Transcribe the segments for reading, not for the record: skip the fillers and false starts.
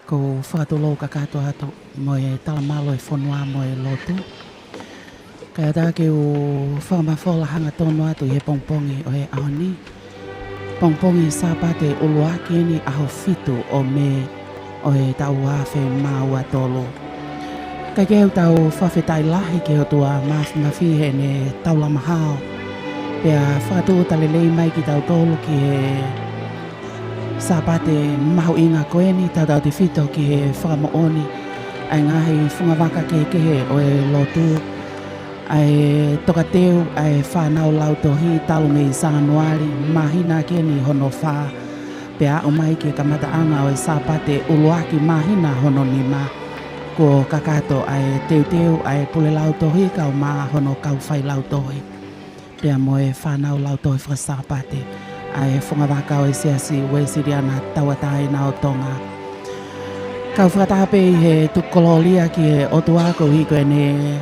ko whakatolo ka katoa ato mo e talamalo e whanua mo e Lotu. Kaya tā ke o whakamawhola hanga tono atu i he pongpongi o he aoni. Pongpongi sāpate uluaki ni aho fitu o me o he tau hawhe maua tolo. Kai keu tau whawhetai lahi ke o tua mafihe ne taulamahao. Pea whakatu talelei mai ki tau tolo ki he sāpate mahu inga koeni tau te fito ki he whakamooni. Ai ngahi whungawaka ke he o e Lotu. Ai tokateu ai whanau lautohi talume i Januari mahina keni hono wha. Pea o mai ke kamataanga o e sāpate uluaki mahina hono nima. Ko kakato ai teuteu ai pule lautohi kau maa hono kau whai lautohi. Pea mo e whanau lautohi whakasāpate. Ai whungawaka o e Siasi Uesiliana tauatai na o Tonga. Kau whakatape i he tukololia ki he otuako hiko e ne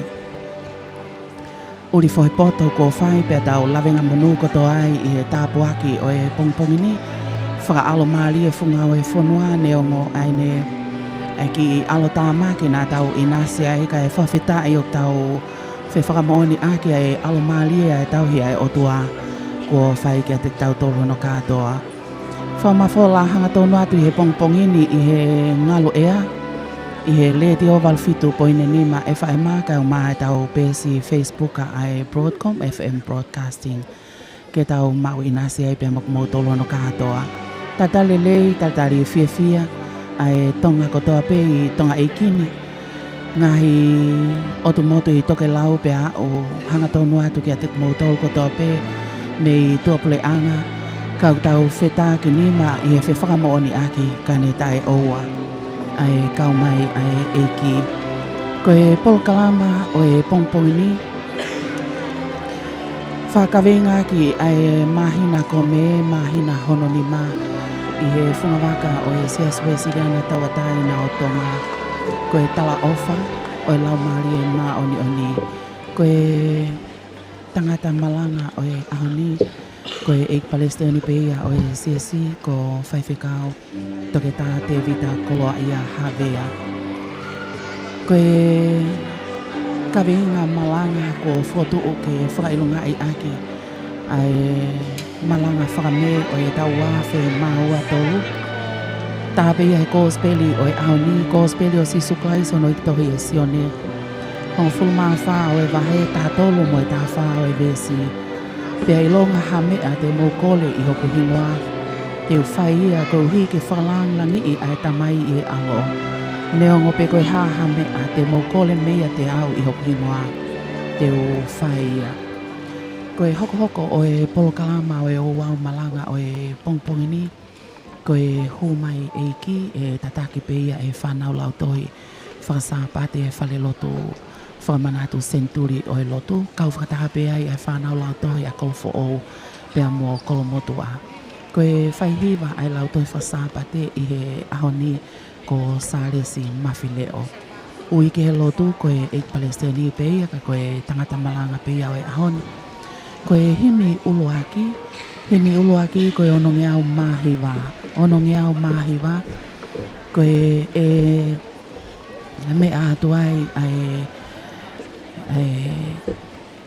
uri fohi poto ko whai pia tau lawenga manu koto ai i he tāpuaki o e pongpongi ni. Whakaalo maali e whunga o e whanua ne ongo ai ne ai ki alo tāmaki nā tau inasi ai ka e whawhita i o tau whakamooni aki ai alo maali e tau hi ai otua ko whai ki a te tau tolo no kātoa. Whamawhola hanga tonu atu i he pongpongi ni i he ngalo ea. I he leti o walfitu poine nima e whae maka o maa tau pesi Facebook ai Broadcom FM Broadcasting. Ke tau mau inasi ai pia mokmo tolo no katoa. Tatale lei, tatari fia ai tonga kotoa pe i tonga eikini. Ngahi otu motu i toke lau pia o hanga tonu atu ki a te mo tolo kotoa pe nei tuapule anga. Kau tau wheta ki nima i he whakamooni aki kane tae oua. Ai kau mai ai eiki. Ko e polokalama o e pongpongi ni. Whakawenga ki ai mahina ko me mahina hono ni ma. I he whungawaka o e Siasi Uesiliana tauatai na o Tonga. Ko e Talaofa o e laumari e ma oni. Ko e tangata malanga o e ahoni. Ko e eik Palestini peia o e Siasi ko whaiwhekau. Toke tā te vita koloa ia hawea. Ko e kawenga malanga ko whotu o ke whakailunga i aki. Ai Malanga Fakamē o e tau wawhe maua tolu. Tā peia he kōspeli o e aoni kōspeli o si sukai sono i tohi e Sione. Hong fulma wha o e wahe tā tolu mo e tā wha o e vesi. Pea ilonga hamea te mokole i hoku hingoa. Te whaia ko hi ke whalang langi i ai tamai i e alo. Neongo pe koe hahame a te mokole mea te au i hoku hingoa. Te whaia. Koe hoko o e polokalama o e o wau malanga o e pongpongi ni. Koe humai eiki e tataki peia e whanau lautohi. Whakasāpate e Falelotu. Whamanatu Centenary o e Lotu. Kau whakataha pea i e whanau lautohi a Taufa'ahau. Pea mo kolomotua. Koe whaihiwa ai lautohi whasāpate i he ahoni ko Siasi Mafile'o. Ui ke he Lotu koe eik Palestini peia ka koe tangata malanga peia o e ahoni. Koe himi uluaki koe onongiau mahiwa. Koe e me atu ai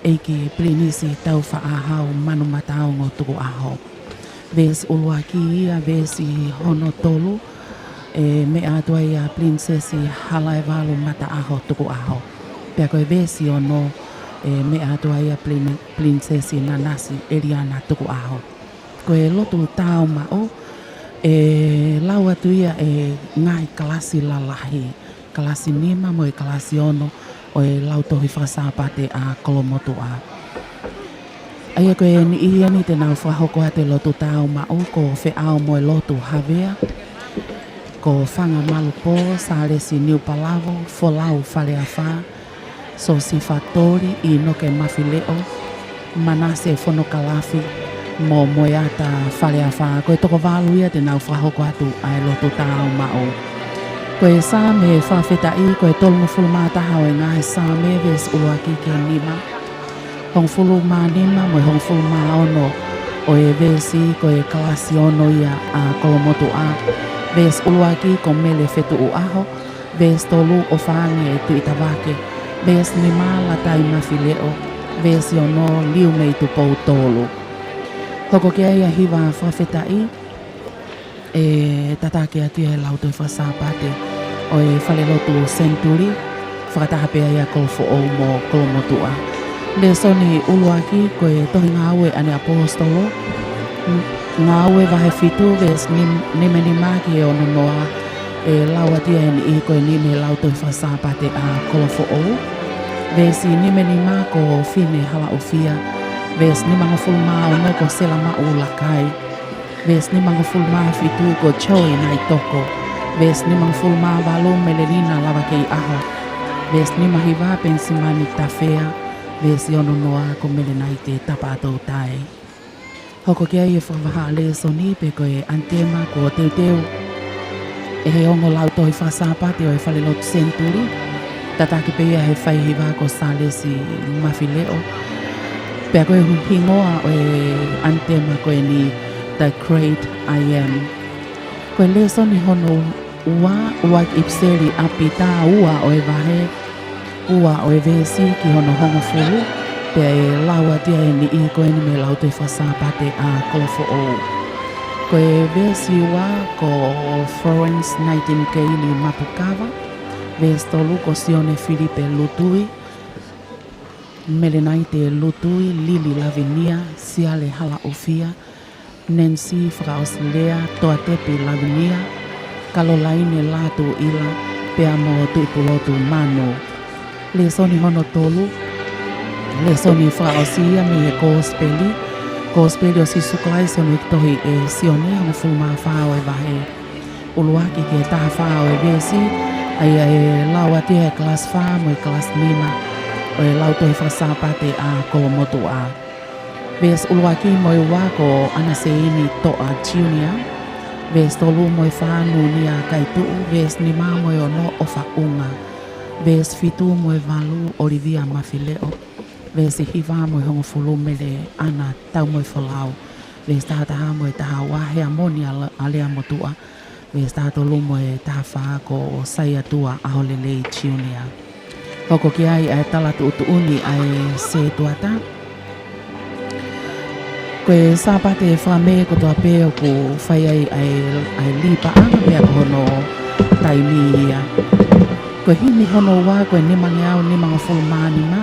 eiki plinisi Taufa'ahau Manumataongo Tukua'aho. Vesi uluaki ia vesi hono tolu. Me atua ia prinsesi Halaevalu mata'aho Tukua'aho. Pea koe vesi ono me atua ia prinsesi Eliana Tukua'aho. Koe Lotu tau mao lau atu ia ngai kalasi lalahi. Kalasi nima mo kalasi ono o lautohi whakasāpate a kolomotua. Aia koe ni ia ni te nau whahoko a te Lotu tau mao ko wheao mo Lotu hawea. Ko whanga malupo, sāresi niupalavo, folau whaleawha, so si whatori i noke Mafile'o, manase whanokalafi, mo moeata whaleawha. Koe toko walu ia te nau whahoko atu ai Lotu tau mao. Koe sāme whawheta i koe tolunga fulumātaha o e ngahe sāme ves uaki ke nima. Hong fulu mā nima mo hong fulu mā ono o e vesi koe kalasi ono ia a kolomotu a. Ves uluaki ko mele fetu'aho. Ves tolu o whange tu itawake. Ves nima latai Mafile'o. Ves yono liu mei tu pou tolu. Hoko kia ia hiwa whawhetai. Tatake atu e lauto e whasapate. O e Falelotu Centenary. Whakatahapea ia Taufa'ahau mo kolomotua. Le soni uluaki ko e tohi ngāue ane apostolo. Ngāue vahe fitu ves nime ni maki e ono noa. Lauatia e ni ko e nime lauto e whasapate a Taufa'ahau. Ves i nime ni mako fine halaufia. Ves ni mga fulma o no ko sela ma'u lakai. Ves ni mga fulma fitu ko choi na itoko. Ves ni mga fulma valo melerina lava kei aha. Ves ni mahiva pensimani tafea. Ves yono noa ko melenaite tapato tai. Hoko kia i whakawaha le soni pe ko e antema ko teuteu. E he ongo lauto i whasapate o e Falelotu Senituli. Tataki pea he whaihiwa ko salesi Mafile'o. Pea koe hingoa o e antema koe ni The Great I Am. Koe leso ni hono ua ipseri apita ua o e vahe. Ua o e vesi ki hono hongo fulu. Pea e laua tia e ni i koe ni me lauto i whasapate a Taufa'ahau. Koe vesi ua ko Florence Nightingale Mapukava. Ves tolu ko Sione Filipe Lutui. Melenaite Lutui, Lili Lavinia, Siale Halaufia, Nancy Frauslea, Toatepi Lavinia, Kalolaine Latu Ila, Peamo Tukua'aho Mano. Le soni hono tolu, le soni Frausia me Gospeli o si suklai sono iktohi e Sione hono fulma whao e vahe. Uluaki ke taha whao e vesi, ai e lauatia e klas wha mo e klas nima. O e lauto e whasapate a kolomotua. Ves uluaki mo e wako anaseini toa junior. Ves tolu mo e whanu ni a kaituu. Ves ni ma mo e ono o whaunga. Ves fitu mo e valu Olivia Mafile'o. Ves i hiva mo e hongo fulu mele ana tau mo e whalau. Ves tahataha mo e taha wahe amoni alea motua. Ves tahatolu mo e taha wha ko saia tua aholelei junior. Hoko ki ai e talatu utuuni ai se tuata. Koe sapate whame ko toa peo ko whai ai lipa anga mea ko hono taimi ia. Koe hini hono wā koe nimangi au nimanga fulmani ma.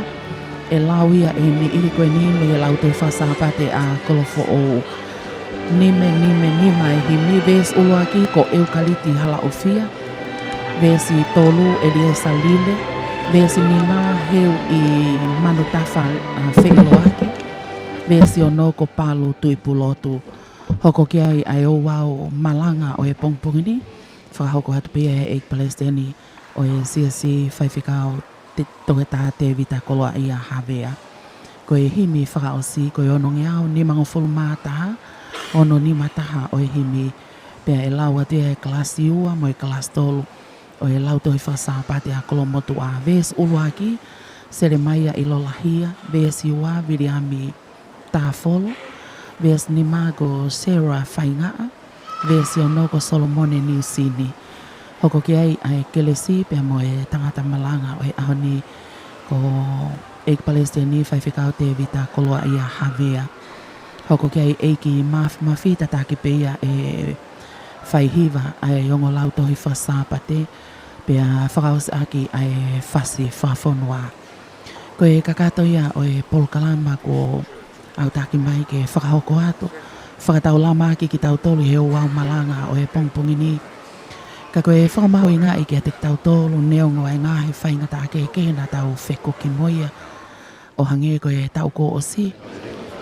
E lau ia e ni ili koe nime e lau te whasapate a Taufa'ahau. Nime e himi ves uluaki ko eukaliti halaufia. Ves i tolu Eliesa lile. Vesi ni ma heu i manutafa whengeloake. Vesi o no ko palu tui pulotu. Hoko ki ai o wau malanga o e pongpongini. Whakahoko hatu pia e Palestini o e Siasi whaiwhikao toheta te vita koloa ia havea. Ko e himi whakaosi ko e ono ngeau ni mango fulmataha. Ono ni mataha o e himi. Pea e laua tia e klasi ua mo e klas tolu. O e lauto i whasapate a kolomotua. Ves uluaki, sere maia i lolahia. Ves iwa viriami tāfolo. Ves ni mago Sarah whaingaa. Ves i onoko Solomone ni usini. Hoko ki ai kelesi pia mo e tangata malanga o e ahoni ko eik Palestini whaiwhikao te vita koloa ia havea. Hoko ki ai eiki mawhita taki peia e whaihiva ai ongo lauto i whasapate. Pea whakaos aki ai whasi whafonua. Ko e kakato ia o e polkalama ko au taki mai ke whakahoko atu. Whakatau lama aki ki tautolu he wau malanga o e pongpongini. Ka koe whakamahu i ngā i ki a te tautolu neongo ai ngāhi whaingata ake kena tau wheko ki moia. O hange ko e tau ko o si.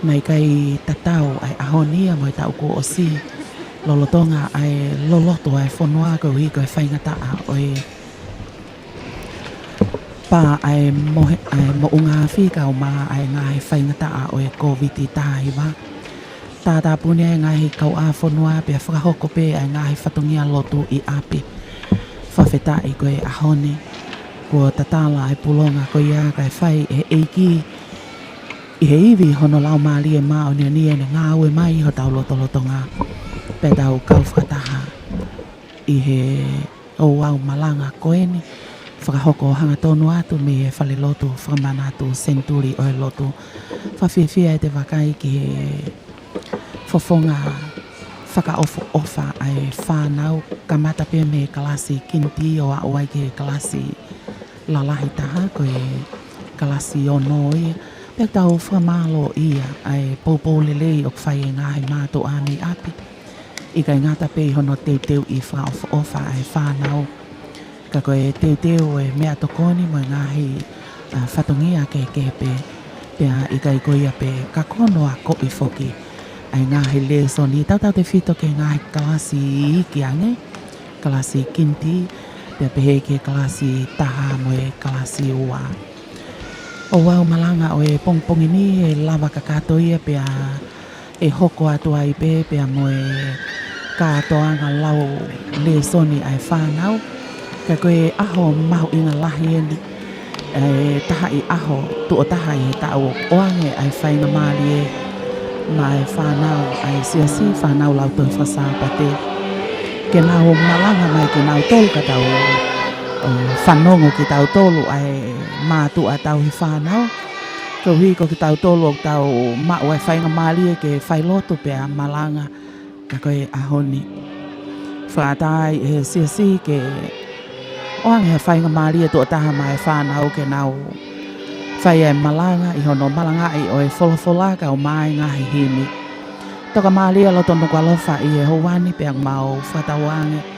Mai kai tatau ai ahonia mo e tau ko o si. Lolotonga ai loloto ai whanua ko i koe whaingata o e pa ai mo unga whika o maa ai ngai whaingata o e COVID tahi wa. Tatapu ni ai ngai kau a whanua pia whakahoko pe ai ngai whatungia lotu i api. Whawheta i koe ahone. Ko tatala ai pulonga ko ia kai whai e eiki. I he iwi hono lau maali e maa o ni e ngā ue mai ho tau lotolotonga. Pe tau kau whakataha. I he o wau malanga koeni. Whakahoko hanga tonu atu me Falelotu, whakamanatu, Senituli o Lotu. Whawhiawhia e te wakai ki he fofonga whakaofa ai whanau kamata pia me kalasi kinti o a oai ki he kalasi lalahi taha ko e kalasi ono ia. Pek tau whamalo ia ai popo lelei o kwhai e ngahi mātou āmi api. I kai ngata pei hono teu I whaofa ai whanau. Ka koe teu e mea tokoni mo ngahi whatongia ke pe. Pea I kai koia pe ka kono a ko I foki. Ai ngahi le soni tau te whito ke ngahi kalasi iki ange. Kalasi kinti. Pea pehe ke kalasi taha mo e kalasi ua. O wau malanga o e pongpongi ni e lava kakato ia pea e hoko atu ai pea mo e katoanga lau le soni ai whanau. Ka koe aho mahu inga lahi eni e taha I aho tu o taha I tau oange ai whainga maali e ma e whanau ai siasi whanau lau toi whasapate. Ke nau malanga mai ke nau tolu ka tau whanongo ki tau tolu ai mātu a tau hi whanau. Ko hiko ki tau tolu o tau mau ai whainga maali e ke Falelotu pea malanga ka koe ahoni. Whaatai e siasi ke oange he whainga maali e tuo taha mai whanau ke nau whai e malanga I hono malanga I o e wholofola ka o mai ngahi himi. Toka maali e loto Nuku'alofa I e houani pea mau whatawange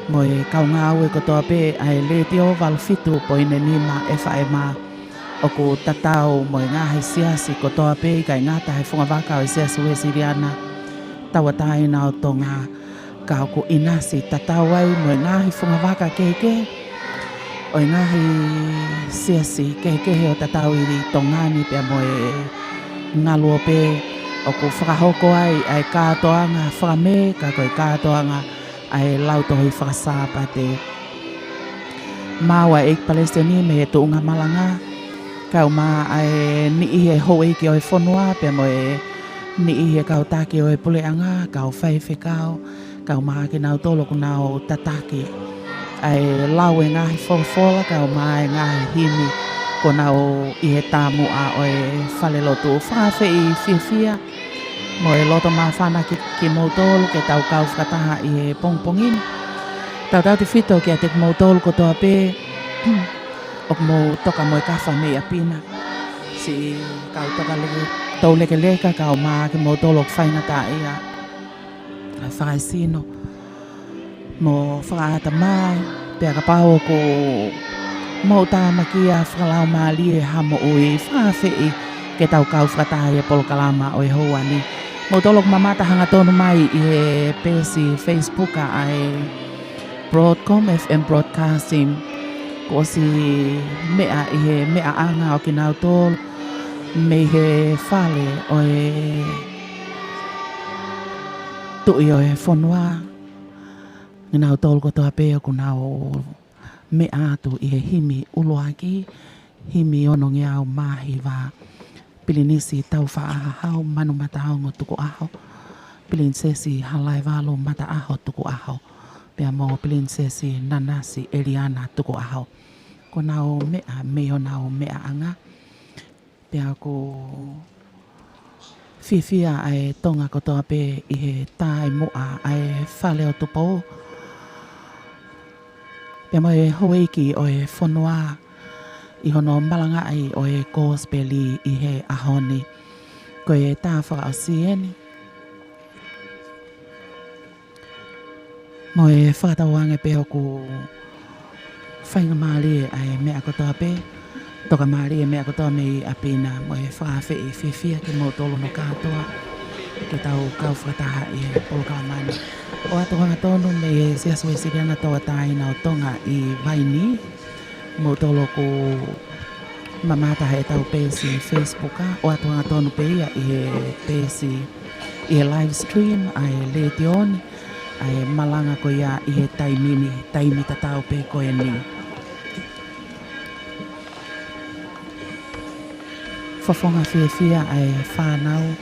mo e kaungau e kotoa pe ai le tio valfitu po ine nima e whae ma o ko tatau mo e ngahi Siasi kotoa pe I kai ngata he whungawaka o Siasi Uesiliana tawatai na o Tonga ka o ko inasi tatau ai mo e ngahi whungawaka keke o e ngahi Siasi keke he o tatau I Tongani pia mo e ngaluo pe o ko whakahoko ai kātoanga whakame ka koe kātoanga ai lautohi whakasāpate. Māua e Palestini me he tuunga malanga. Kau mā ai ni ihe hoi ki o e whonua pia mo e ni ihe kau taki o e puleanga, kau whaiwhi kau mā ki nau tolo ku nau tataki. Ai lau e ngahi wholofola kau mā e ngahi himi ko nau ihe tāmua o e Falelotu. Whawhi I whiawhia. Mo e loto mā whana ki mautolu ke tau kau whakataha I he pongpongini. Tau te whito ki a te mautolu ko toa pe. O mo toka mo e kawha me a pina. Si kau toka leke, tau leke leka kau mā ki mautolu o whaingata ia. Whakaisino. Mo whakaata mai. Pea ka pao ko mautama ki a whakalau mā lie hamo ui. Whawhi ke tau kau whakataha I e polokalama o e houani. Mo tolok mamata hanga tonu mai I he pesi Facebook ai Broadcom FM Broadcasting ko si mea I he mea anga o kinau tol me he fale o e tui o e whonua kinau tol ko toa pe o kunau mea atu I he himi uloaki himi ono ngiau mahi wa Pilinisi Taufa'ahau Manumataongo Tukua'aho Pilinsesi Halaevalu Mata'aho Tukua'aho Pea mo Pilinsesi Nanasi Eliana Tukua'aho Ko nau mea meo nau mea anga Pea ko whiwhia ai Tonga kotoa pe I he tai moa ai Falelotu po Pea mo e hoeiki o e whonua I hono malanga ai o e gospeli I he ahoni. Ko e tā whakaosieni. Mo e whakatawange pe o ku whainga maali ai mea kotoa pe. Toka maali e mea kotoa me I apina. Mo e whakawhi I whiwhia ki mo tolo no katoa. Ke tau kau whakataha I he polokalamani. O atu hanga tonu me e Siasi Uesiliana toa taina o Tonga I Vaini. Mo tolo ko mamata he tau pesi Facebook o atu hanga tonu pe ia I he pesi I he live stream ai le tioni ai malanga ko ia I he taimi tatau pe ko e ni. Whafonga whiawhia ai whanau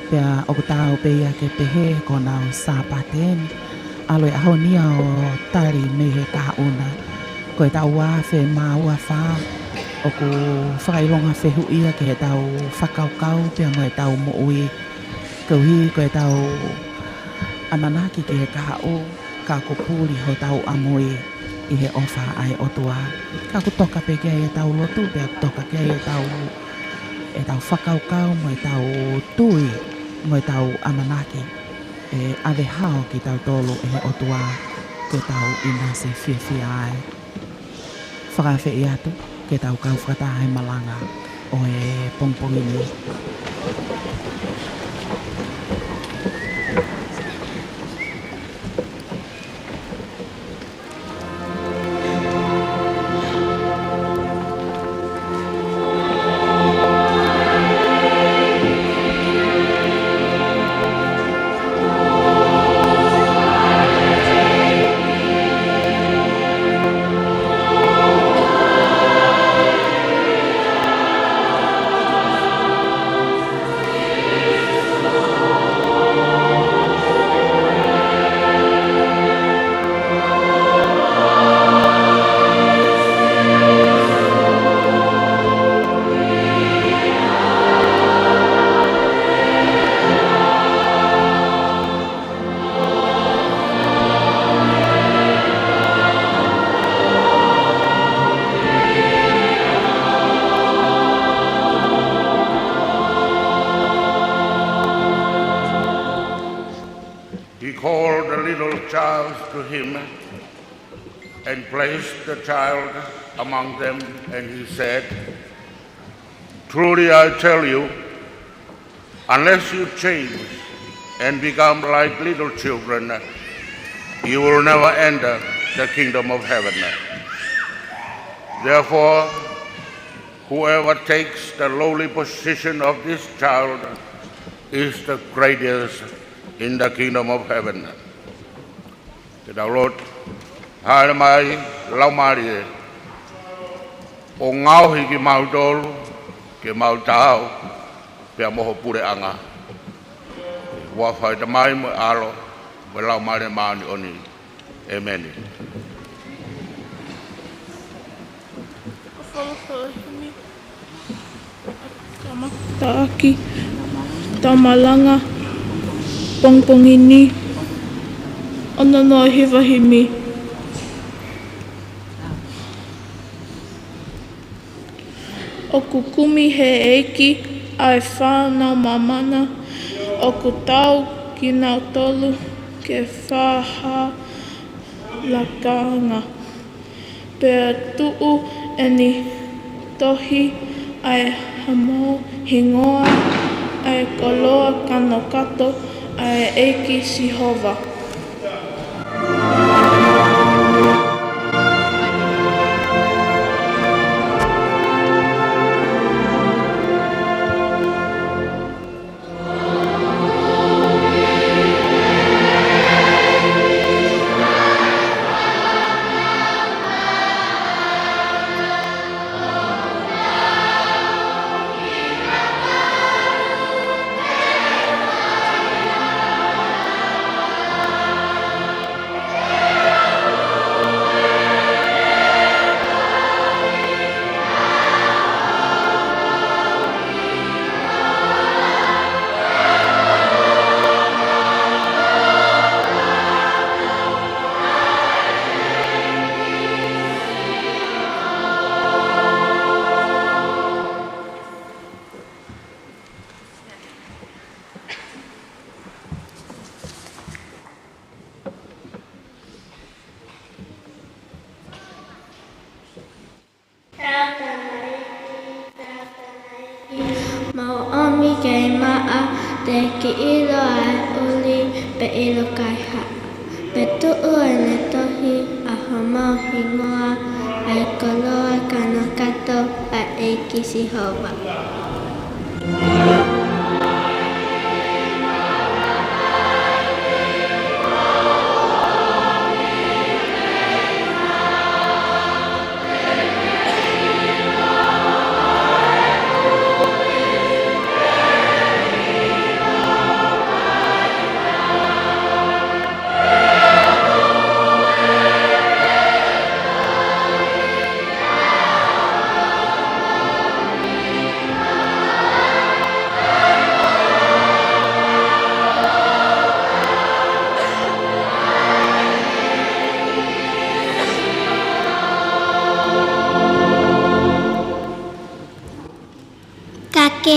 pea o tau pe ia ke pehe ko nau sāpateni aloe ahonia o tari me he kahauna. Koe tau wā whe mā ua whā o ko whakailonga whehu ia ke he tau whakaukau pia mo he tau mo'ui. Kauhi koe tau amanaki ke he kahao ka ko pūri ho tau amoi i he ofa ai otua. Ka ko toka pe kia e tau lotu pia toka kia e tau whakaukau mo e tau tui mo e tau amanaki. E ave hao ki tau tolu e he otua ke tau ina se whiawhia ai. Whakawhi i atu ke tau kau whakatahe malanga o e pongpongini. To him and placed the child among them, and he said, "Truly I tell you, unless you change and become like little children, you will never enter the kingdom of heaven. Therefore, whoever takes the lowly position of this child is the greatest in the kingdom of heaven." Te daulot, haere mai, lau mari e. O ngauhi ki mautolu, ke mautahau, pia moho pure anga. Wawhai te mai mo alo, mo lau mari maani oni. Amen. Taaki, tamalanga, pongpongini, ona no hiwahimi. O kukumi he eiki, ai whānau mamana, o ku tau ki nau tolu, ke whaha lakanga. Pea tuu eni tohi, ai hamo hingoa, ai koloa kano kato, ai eiki sihova.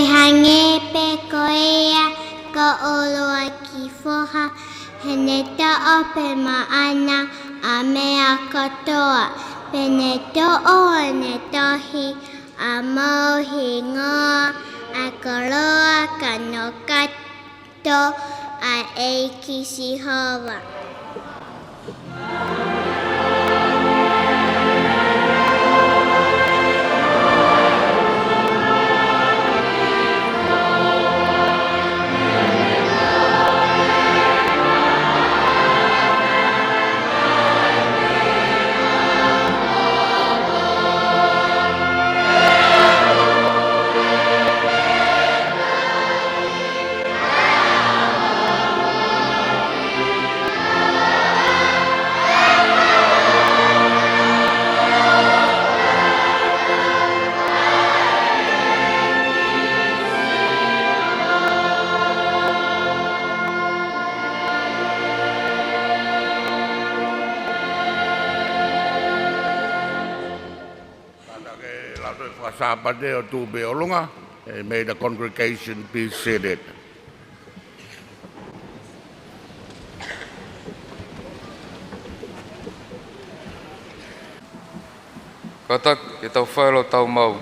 hange pe koea ka oloa ki foha hene to'o pe ma'ana a mea katoa pene to'o ne tohi a mohi ngoa a koloa kanokato a eiki sihowa. May the congregation be seated. Katak ke Taufa'ahau tau mau.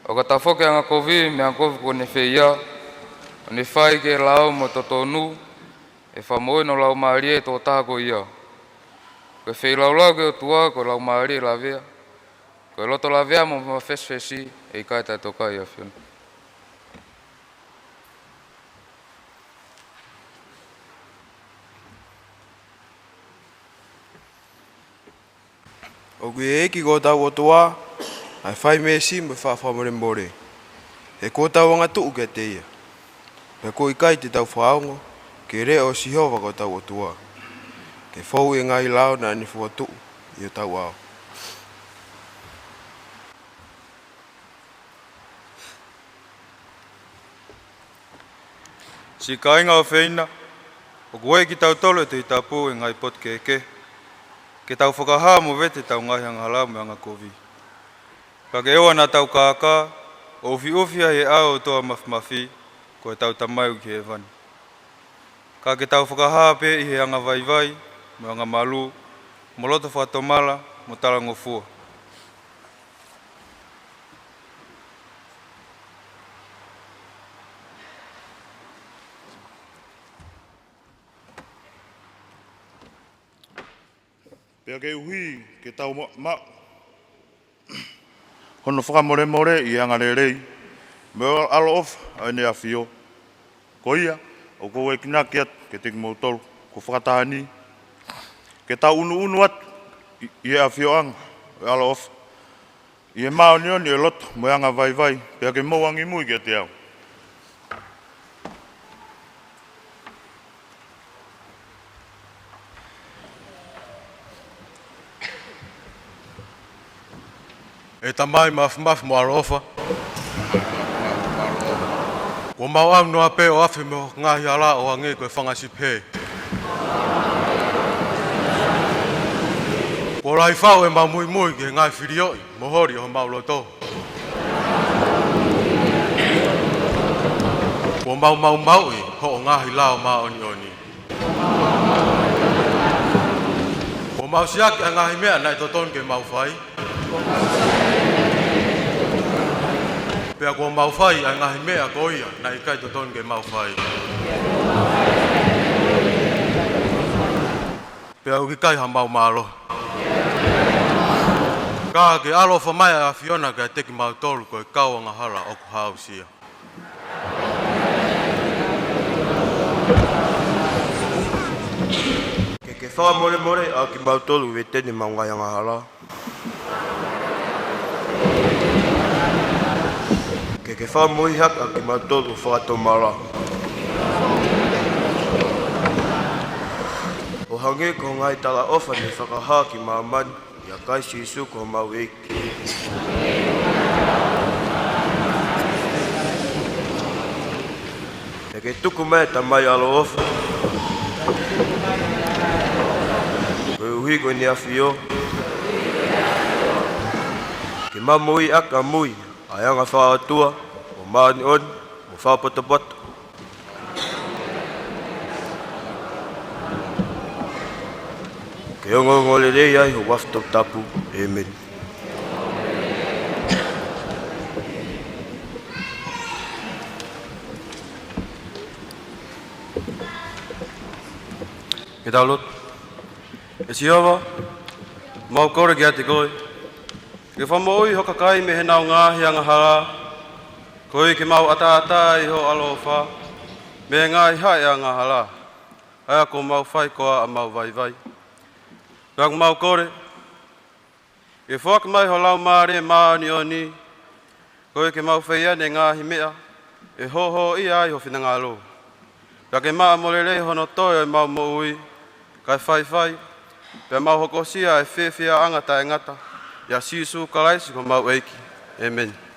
O ka tafoke anga kovi me angovi ko ne feia. O ne fai ke lau mo totonu e whamoe no lau maari e tō tāko ia. Ko fei lau lau ke o tua ko lau maari e lavea. Ko loto lavea mo mawheswhesi e kai tai tō kai a whiuna. O kui eki ko tau o toa, ai whai mesi me whawhamore more. E ko tau anga tuu ke te ia. Me ko ikai te tau whaongo, ke re o sihova ko tau o toa. Ke whau e ngai lao na ni fua tuu i o tau ao. Si ka inga o whina, o koe ki tau tolo te i tapu e ngai pot keke. Ke tau whakaha mo vete tau ngai hanga halau me anga kovi. Ka ke ewa na tau kāka, o ufi ai e ao toa mafi, ko e tau tamai ki e vani. Ka ke tau whakaha pe i he anga vai, me anga malu, mo loto whatomala, mo tala ngofua. Pea ke uhi, ke tau ma. Hono whakamore i anga rei. Me alo of, ai ne a whio. Ko ia, o ko e kina kiat, ke teki mautolu, ko whakatahani. Ke tau unu at, i a whio anga, alo of. I e mao ni e loto, mo anga vai. Pea ke mauangi mui ke te au. E tamai mafi mo arofa. Ko mau am no ape o afi mo ngahi ala o ange ko e whangasi pe. Ko rai whau e mau mui ke ngai whirioi, mohori o mau loto. Ko mau e ho ngahi lao ma oni. Ko mau siaki a ngahi mea nai toton ke mau whai. Pea ko mau whai ai ngahi mea ko ia, na i kai toton ke mau whai. Pea uki kai ha mau malo. Ka ke alofa mai a Fiona ka teki mau tolu ko e kau anga hala o ku hausia. Ke whawa more a ki mau tolu e tene mau ngai anga hala. Ke wha mui haka ki matolu whakatomara. O hange ko ngai tala ofa ni whakaha ki mamani, ia kai sisu ko mau eki. E ke tuku mai tamai alo ofa. Koe uhi ko ni a whio. Ke mamui aka mui, ai anga whaatua, maani on, mo whapatapat. Ke ongo ngole rei ai ho wafto tapu. Amen. Ke tau Lotu. E siawa, mau kore ki ate koe. Ke whamoui hoka kai me he nao ngāhi anga hara. Koe ke mau ata i ho alofa. Me ngāhi hae anga hara. Aia ko mau whai koa a mau vai vai. Pēku mau kore. E whaka mai ho lau maare maani o ni. Koe ke mau whaia ne ngāhi mea. E ho i ai ho whinangalo. Pēke maa morerei hono toi o mau moui. Kai whai. Pea mau hokosia e whewhia angata e ngata. Ia sisu kalaisi ko mau eiki. Amen.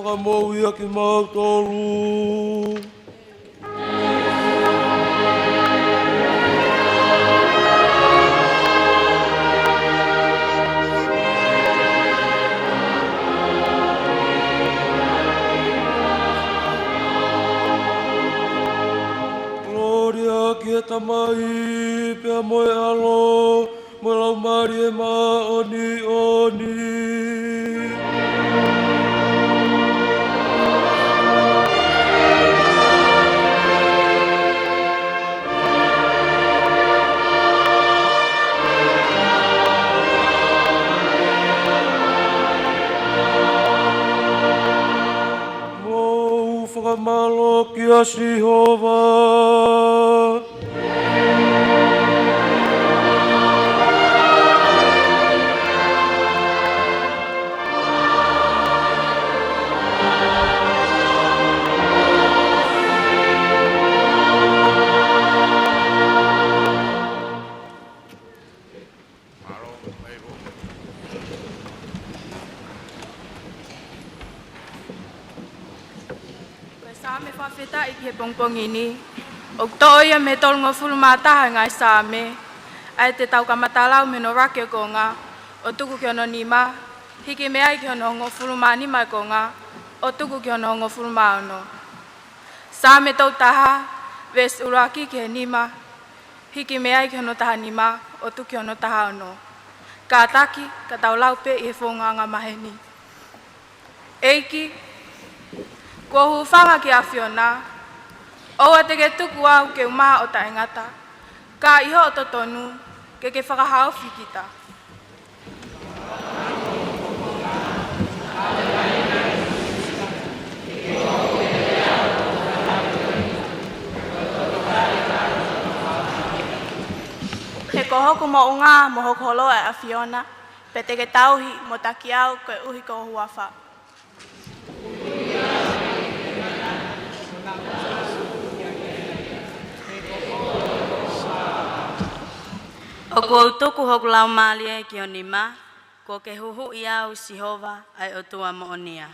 whakamoia ki mautolu. Gloria ki e whakamai pia moe alo, moe lau mari e oni oni. Whakamalo ki a Sihova. Same whawheta I ke pongpong ini. O to ia me tol ngofulu mataha ngai same. Ai te tau kamatalau me no rake ko ngā. O tuku ki ono nima. Hiki me ai ki ono ngofulu ma nima ko ngā. O tuku ki ono ngofulu ma ono. Same tau taha. Ves uraki ki nima. Hiki me ai ki ono taha nima. O tuki ono taha ono. Ka taki, ka tau laupe I whonga ngā maheni. Eiki. Ko huwhanga ki a Fiona, oa te ke tukua'aho ke umaha o ta ingata, ka iho o totonu ke whakahau whikita. He kohoku mo unga mo hokoloa a Fiona, pe te ke tauhi mo takiau koe uhi ko huafa. O ko tuku hoku lau malie ki o nima, ko ke huhu iau Sihova ai o tua mo onia.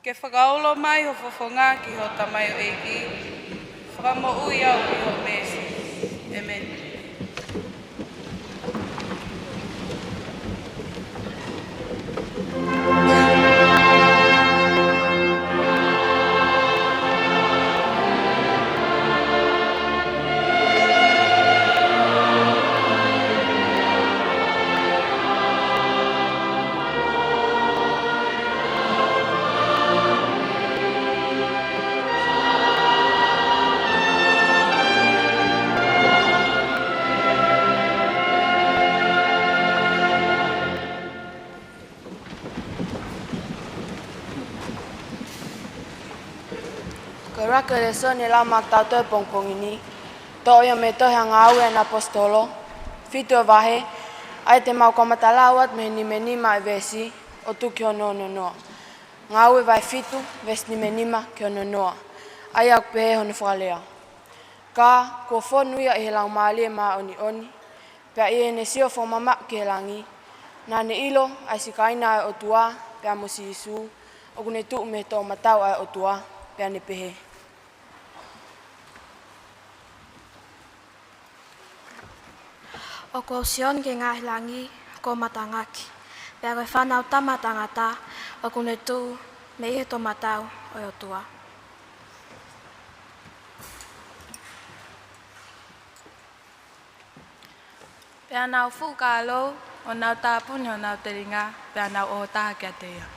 Ke whakaolo mai ho fofonga ki ho tamai o eiki, whakamo ui au ki ho mesi. Amen. Raka le sone la matau te pongpong ini. To ia me to hanga au na apostolo. Fito vahe. Ai te mau kamatalawat me ni mai vesi o tu ki ono no. Ngau vai fitu ves ni menima ki ono no. Ai ak pe hono falea. Ka ko fonu ia e lang mali ma oni oni. Pe ia ne sio fo mama ke langi. Na ne ilo ai sikaina o tua pe mo sisu. O kune tu me to matau ai o tua pe ne pehe. O ko sion ke ngā langi ko matangaki. Pea koe whanau tama tangata o kune tu me ihe to matau o o tua. Pea nau whukalo o nau tāpuni o nau te ringa, pea nau o taha kia te ia.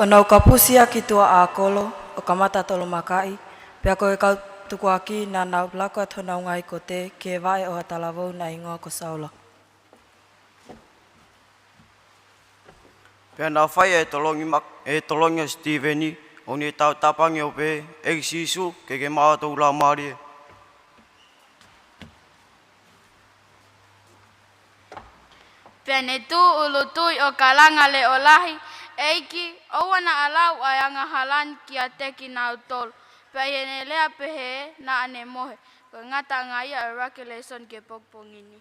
O nau ka pusia ki tua a kolo, o ka mata tolo makai, pea koe kau tukuaki nā nau lako atonau ngai ko te, ke vai o hatalavou na ingoa ko saula. Pea nā whai e tolongi Steveni, o ni tau tapangi o pe, e sisu ke maa tau la marie. Pea ne tu ulutui o kalanga le o lahi, eiki, owana alau ayanga halan ki a teki nau tol. Pea yene lea pehe na ane mohe, ko ngata ngai a rake leson ke pokpongini.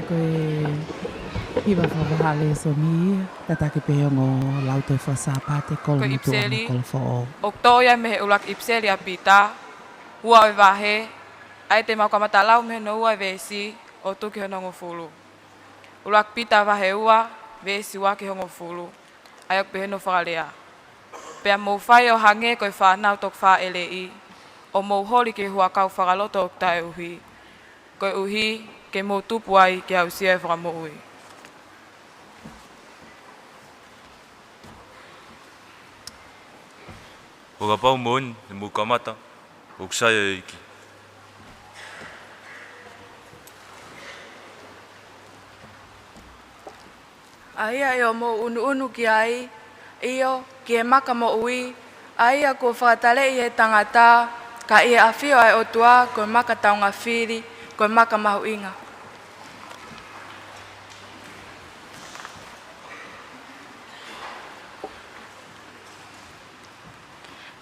koe hiwa whawahale so mi, tatake peongo lauto whasapate kolo mutu ana kolo fo. Oktoia me ulak ipseli apita, ua wahe, ai te makamata lau me no ua vesi, o tuki honongo fulu. Ulak pita wahe ua, vesi waki hongo fulu, ayok peheno whakalea. Pea mou whai o hange koe whanau tok wha elei, o mou holi ke hua kau whakaloto ok tae uhi. Koe uhi ke mou tupu ai ke au sia e whakamoui. O ka pau moon, e mou kamata, o ksai e iki. Aia e o mo unu ki ai, iyo ki e maka mo ui, aia ko whakatale i e tangata, ka i e awhio ai o tua, ko maka taunga whiri, ko maka mahu inga.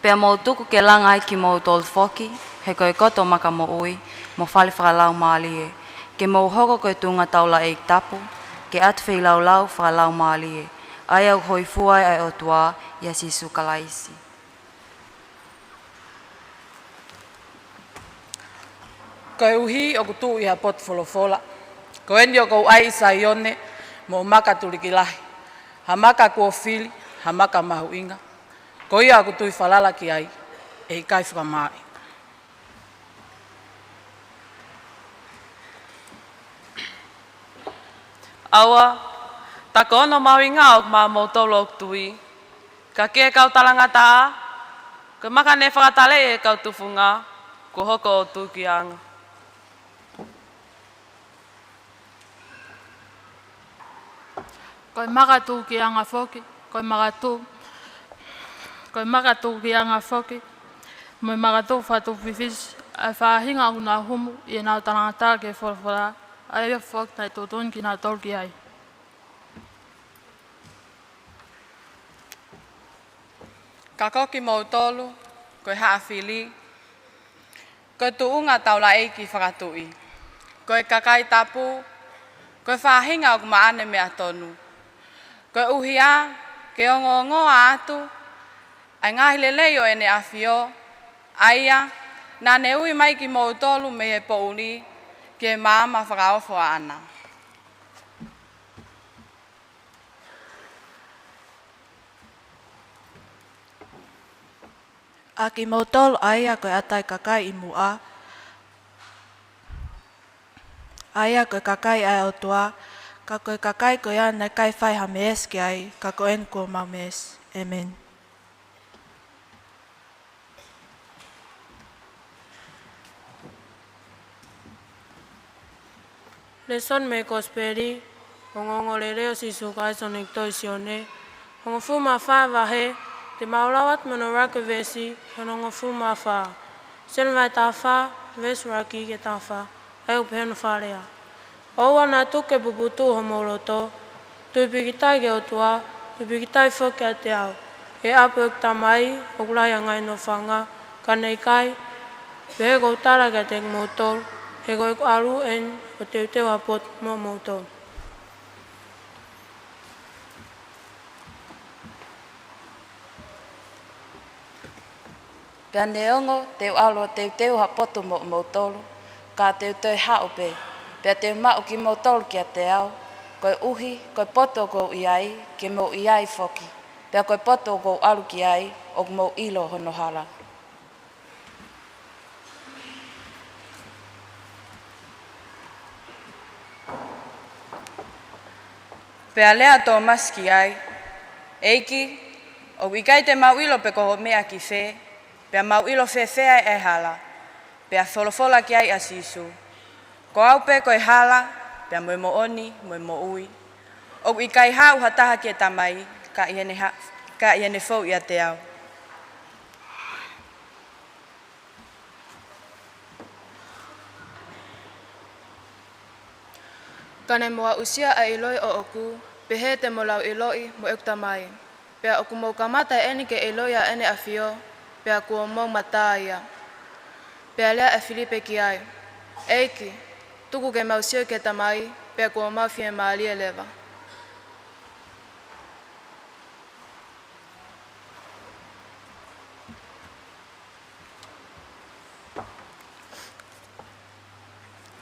Pea mou tuku ke langa ai ki mou tol foki, he koe koto maka mo ui, mo whale whakalau maali e. Ke mou hoko koe tunga taula e tapu, ke atwhi lau whakalau maali e. Ai au hoi fuai ai o tua, ia si sukalaisi. Koe uhi o kutu iha pot folofola. Koe ndi o kou ai Saione, mo maka tulikilahi. Ha maka kuofili, ha maka mahu inga. Ko ia aku tui whalala ki ai, e i kai whakamai. Aua, tako ono mahu inga o maa mou tolo ok tui. Ka kia kau talangata, ka maka ne whakatale e kau tufunga, ko hoko o tuki anga. Koe maka tu ki anga foki, koe maka tu. Koe maka tu ki anga foki, moi maka tu whatu whiwhis, ai whahinga o ngā humu, i e nau talangata ke whorwhora, ai e foki tai tūtun ki nā tolki ai. Ka koki mou tolu, koe haafili, koe tuunga taula eiki whakatui. Koe kakai tapu, koe whahinga o maane mea tonu. Koe uhia, ke ongo atu, ai ngahi lelei o ene awhio, aia, nā ne ui mai ki mou tolu me he pouli, ke maama whakaofo ana. A ki mou tolu aia koe atai kakai i mua. Aia koe kakai ai o tua, ka koe kakai koe ana kai whai ha mees ki ai, ka koe en ko mau mees. Amen. Leson me kosperi, hongo le reo si sukai sonik toi sione, hongo fuma wha wahe, te maulawat mano rake vesi, hongo fuma wha. Sen vai tā wha, ves raki ke tā wha, au peheno wharea. Oua nā tuke puputu ho moloto, tui pikitai ke o tua, tui pikitai whoki a te au. E apu ek tamai, o kulai angai no whanga, ka nei kai, pehe kou tara ke te motol, he koe aru en o te utewa pot mo motol. Pea neongo te alo te uteu ha poto mo motolu, ka te uteu haupe, pea te mau ki motolu ki a te au, koe uhi, koe poto kou iai, ke mo iai foki, pea koe poto kou alu ki ai, o mo ilo hono hala. Pea lea tō maski ai, eiki, o ikai te mau ilo pe koho mea ki whē, pea mau ilo whewhea e hala, pea wholofola ki ai asisu. Ko au pe koe hala, pea moe mo oni, moe mo ui. O ikai hau hataha ki e tamai, ka iene fau i a te au. Kane mua usia a iloi o oku, pehe te mo lau iloi mo ekta mai. Pea oku mau kamata eni ke iloi a ene awhio, pea kua mau mataa ia. Pea lea e Filipe ki ai. Eiki, tuku ke mausio ke tamai, pea kua mafia Mafile'o.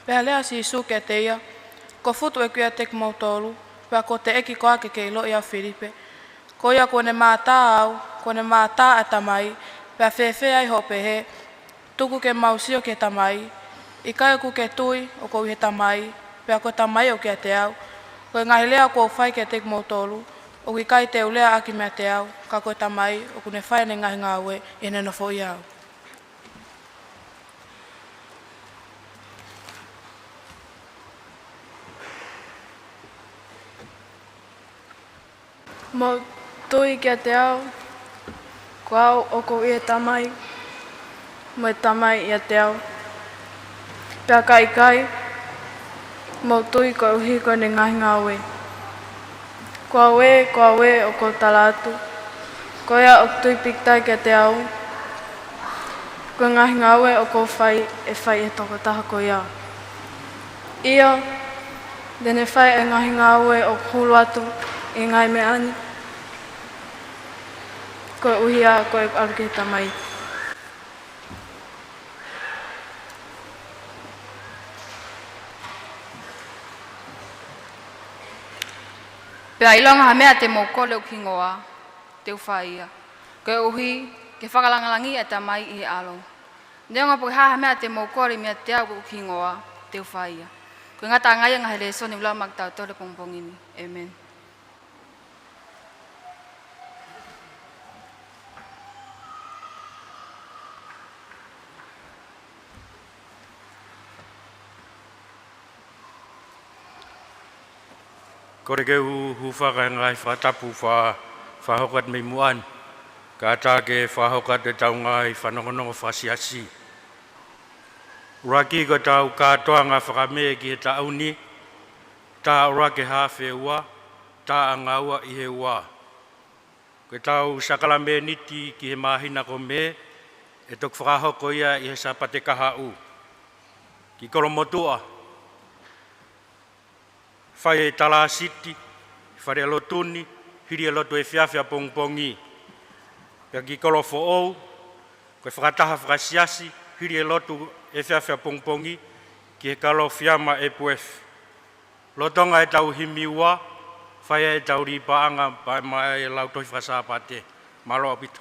Pea lea si suke te ia, ko futu e kuia tek mautolu, pea ko te eki ko ake ke ilo ia Filipe. Ko ia kone Mafile'o, kone Mafile'o tamai, pea whewhe ai hope he, tuku ke mausio ke tamai, i kai ku ke tui o ko he tamai, pea ko tamai o ke te au, ko ngahi lea ko whai ke tek mautolu, o ki kai te ulea aki mea te au, ka ko tamai o kune whai ne ngahi ngawe e nena fo i au. Mo tui kia te au, ko au o ko ia tamai, mo e tamai ia te au. Pea kai, mo tui ko uhi ko ne ngahi ngawe. Ko awe o ko Latu, ko ia o tui piktai kia te au, ko ngahi ngawe o ko whai e Tongatapu ko ia. Ia, dene whai e ngahi ngawe o hulu atu, e ngai me ani, ko uhia ko e aruke tamai. Pea ilonga ha mea te maukole o kingoa, te uwhaia. Ko e uhi, ke whakalangalangi e tamai i he alo. Neonga po ha mea te maukole mea te au o kingoa, te uwhaia. Ko ngata ngai ngahi le soni ulau magtau tole pongpongini. Amen. Kore ke hu whaka ngai whatapu whahokat mei muan. Ka ata ke whahokat e tau ngai whanongonongo Siasi. Uraki ko tau katoa ngā whakamē ki he tauni. Tā ora ke hawhe ua, tā angaua i he ua. Ko tau sakalame niti ki he mahina ko me, e tok whakahoko ia i he sapate kahau. Ki kolomotua. Whai e tala siti, Falelotuni, hiri e Lotu e whiawhia pongpongi. Pea ki Kolofa'ou, koe whakataha whakasiasi, hiri e Lotu e whiawhia pongpongi, ki he kalo whiama e puef. Lotonga e tau himiua, whai e tau ripaanga, pa mai e lau tohi whakasapate. Malo apita.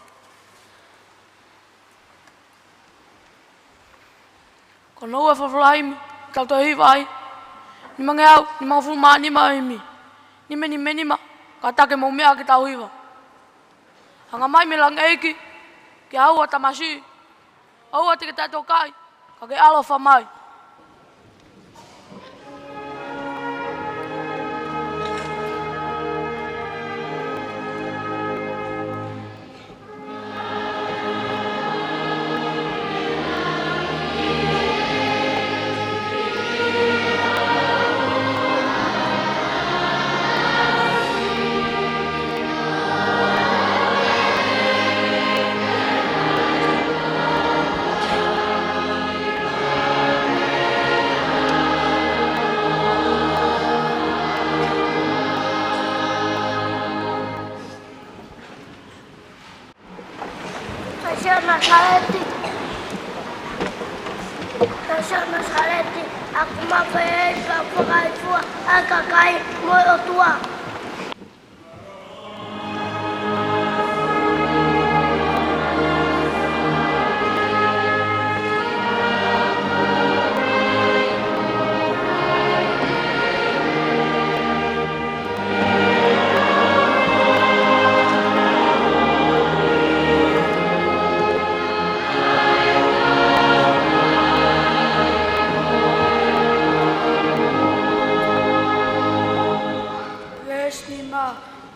Ko noua whawhalaimi, kau tohi vai. Ni mange au, ni mga fulma, ni mga himi. Ni ma, ka take mau mea ki tau hiwa. Hanga mai me lang eiki, ki aua tamasi. Aua te ke tato kai, ka ke alofa mai. Salote, aku makai pakai tua, aku kai mau tua.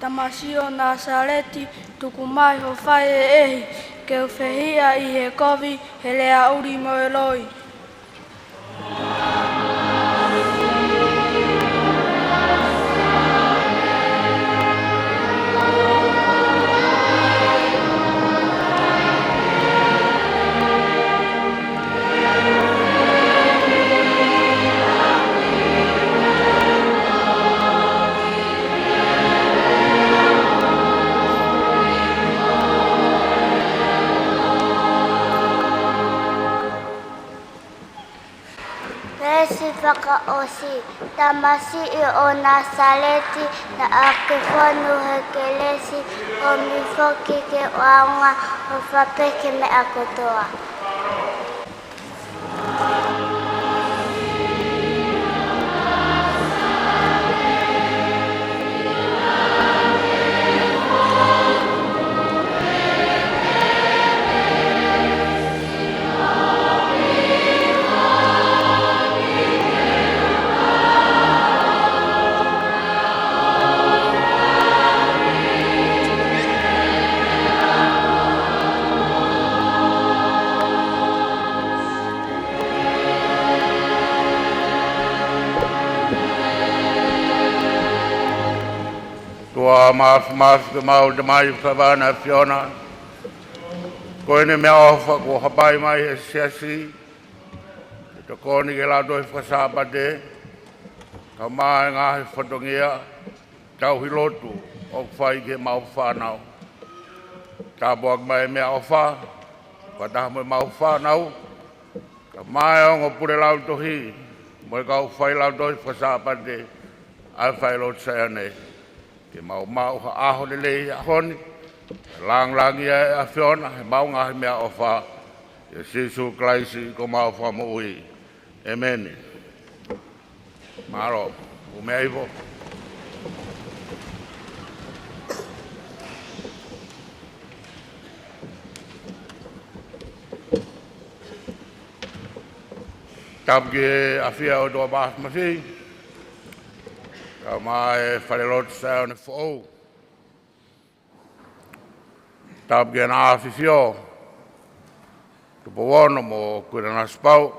Tamasio na Saleti tukumai ho whai e ehi, ke uwhehia i he kovi he lea uri mo e loi. Pesi whakaosi, tamasi I o nā saleti, na ake whanu hekelesi, o mi whoki ke waunga, o whapeke me akotoa. Tua maaf ke mau de mai whawana Fiona. Koe ne mea ofa ko hapai mai e Siasi. Te koni ke Latu e whasapate. Ka mai ngahi whatongia. Tau hi Lotu o whai ke mau whanau. Tā buak mai mea ofa. Ka taha mai mau whanau. Ka mai ongo pure lau tohi. Moi kau whai Latu e whasapate. Ai Falelotu Saione. Ke mau ha aho le lei ahoni. Lang ia a Fiona, he mau ngahi mea ofa. E Sisu Klaisi ko mau wha mui. Amen. Maro, o mea iwo. Tapke a fia o doa bahas masi. Ka mai Falelotu Saione fo. Tapke na afifio. Tupo wono mo kuira Nanasipau'u.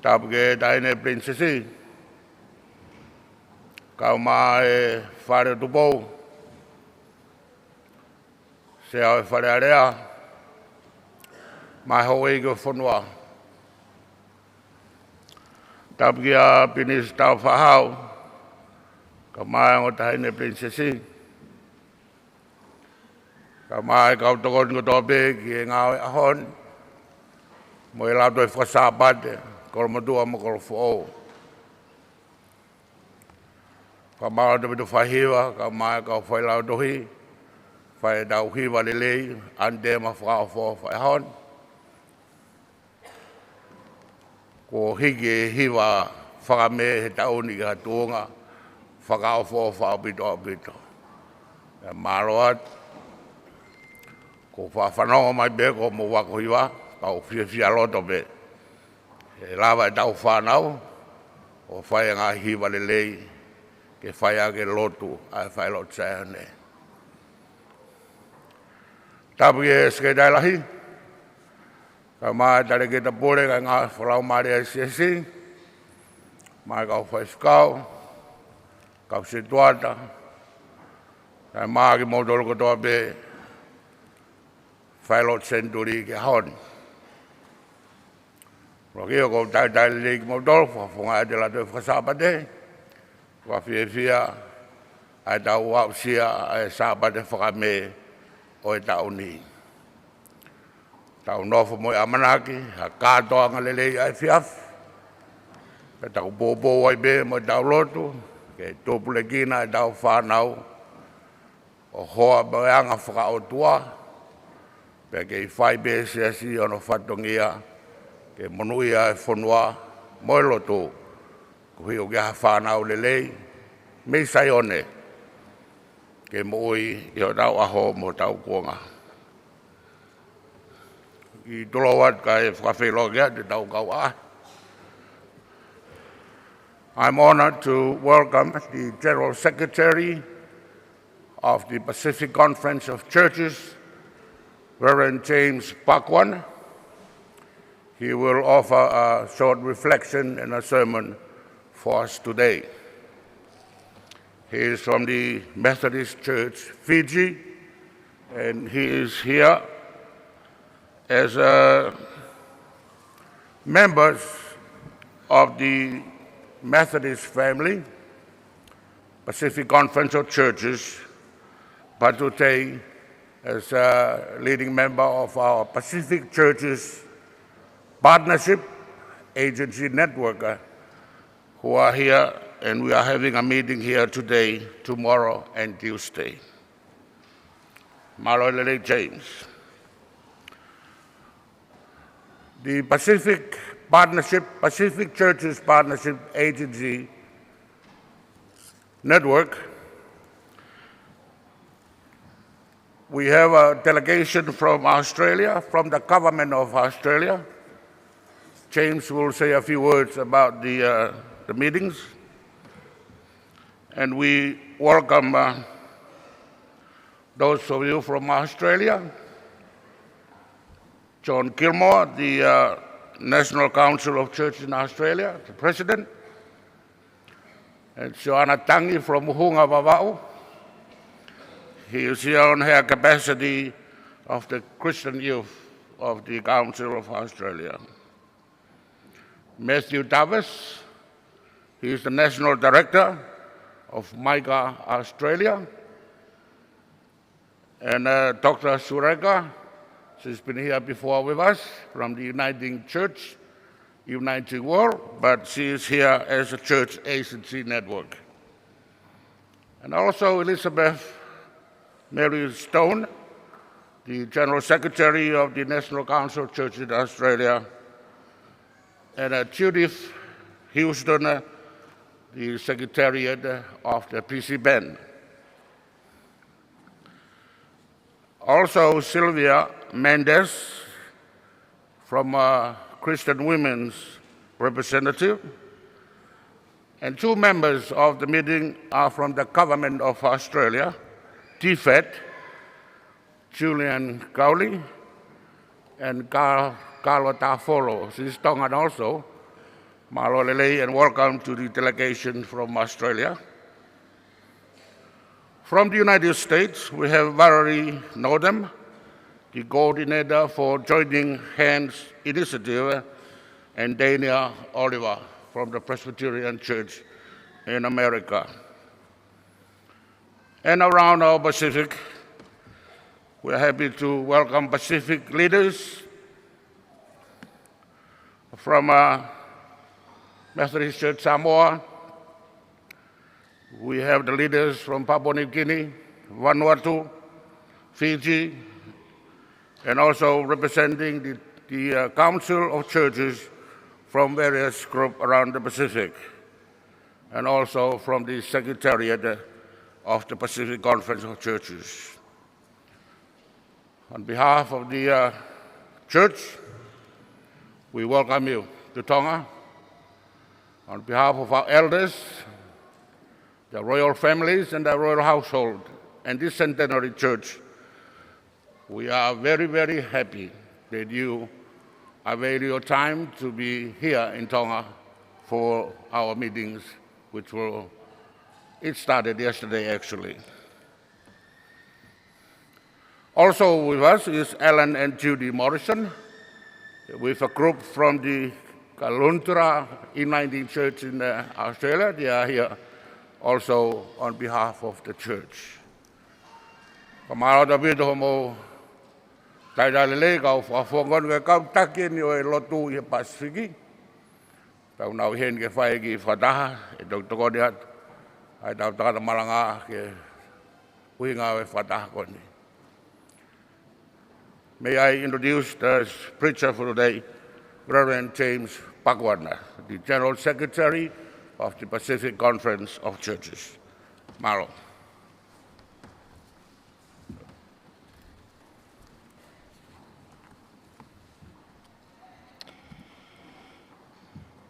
Tapke taine princesi. Ka mai whare tupo. Se au e whare area. Mai ho ego whanua. Tapke a pinis Taufa'ahau. Ka mai o taine princesi. Ka mai kau tokon ko tope ki e ngau e ahon. Mo e Latu e whasapate. Kolo matua mo kolo fo'o. Ka mai o te whahiwa. Ka mai kau whai lau tohi. Whai tau hiwa lelei. Ante ma whakao fo'o whai ahon. Ko hiki e hiwa whakame he tauni ki ha Tonga. Whakao fo'o whaopito apito. E maroat. Ko whanonga mai be ko mo wako hiwa, kau fia loto be. E lava e tau whanau, o whai ngā hiwa lelei, ke whai ake Lotu, ai Falelotu Saione. Tapu e skeitai lahi, ka mai tare ke tapore ka ngā whalau maria e Siasi, mai kau whai whakau, kau se tuata, kai maa ki mautolo kotoa be, Falelotu Centenary ke hon. Roki o ko tai le ki mautolo, whafonga e te Latu e whasapate, whawhia, ai tau wausia e sapate whakame o e tauni. Tau nofo mo e amanaki, ha kātoa ngā lelei ai whiaf, pe tau pōpō ai be mo e tau Lotu, ke tōpule kina e tau whanau, o hoa baeanga whakaotua, pe ke whai be Siasi ono whatongia, ke monuia e whanua, mo e Lotu, kuhi o kia whanau lelei, me Saione, ke mo'i i o tau aho mo tau kuonga. I tolowat ka e whakawhilogia te tau kau a. I'm honored to welcome the General Secretary of the Pacific Conference of Churches, Reverend James Pakwan. He will offer a short reflection and a sermon for us today. He is from the Methodist Church, Fiji, and he is here as members of the Methodist family, Pacific Conference of Churches, but today as a leading member of our Pacific Churches Partnership Agency Network who are here, and we are having a meeting here today, tomorrow, and Tuesday. Malole James. The Pacific Churches Partnership Agency Network, we have a delegation from Australia, from the government of Australia. James will say a few words about the meetings. And we welcome those of you from Australia. John Gilmore, the National Council of Churches in Australia, the President. And Joanna Tangi from Nuku'alofa. He is here on her capacity of the Christian youth of the Council of Australia. Matthew Davis, he is the National Director of MICA Australia. And Dr. Sureka, she's been here before with us from the Uniting Church, Uniting World, but she is here as a church agency network. And also Elizabeth Mary Stone, the General Secretary of the National Council of Churches in Australia, and Judith Houston, the Secretariat of the PC Band. Also Sylvia Mendes from Christian Women's Representative, and two members of the meeting are from the Government of Australia, DFED, Julian Cowley, and Carlo Tafolo. She's Tongan also. Malolele, and welcome to the delegation from Australia. From the United States, we have Valerie Nodem, the coordinator for Joining Hands Initiative, and Dania Oliver from the Presbyterian Church in America. And around our Pacific, we're happy to welcome Pacific leaders from Methodist Church Samoa. We have the leaders from Papua New Guinea, Vanuatu, Fiji, and also representing the Council of Churches from various groups around the Pacific, and also from the Secretariat of the Pacific Conference of Churches. On behalf of the church, we welcome you to Tonga. On behalf of our elders, the royal families and the royal household, and this Centenary Church, we are very, very happy that you avail your time to be here in Tonga for our meetings, it started yesterday actually. Also with us is Alan and Judy Morrison, with a group from the Kaluntura Uniting Church in Australia. They are here also on behalf of the church. Kamara David Homo Taidalele kau whafongon ke kau taki ni o e Lotu i Pasifiki. Kau nau hen ke whae ki whataha e toko diat. Ai tau taka Malanga ke uhinga e whataha koni. May I introduce the preacher for today, Reverend James Pakwana, the General Secretary of the Pacific Conference of Churches. Maro.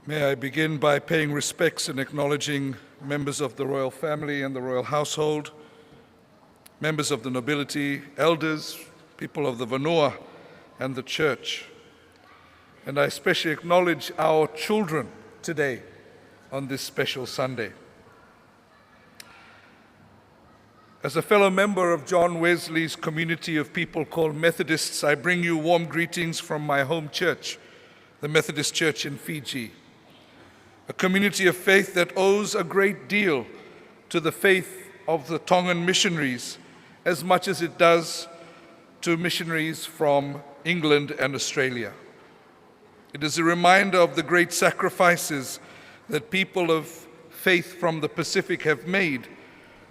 May I begin by paying respects and acknowledging members of the royal family and the royal household, members of the nobility, elders, people of the Vanua and the church. And I especially acknowledge our children today on this special Sunday. As a fellow member of John Wesley's community of people called Methodists, I bring you warm greetings from my home church, the Methodist Church in Fiji, a community of faith that owes a great deal to the faith of the Tongan missionaries as much as it does to missionaries from England and Australia. It is a reminder of the great sacrifices that people of faith from the Pacific have made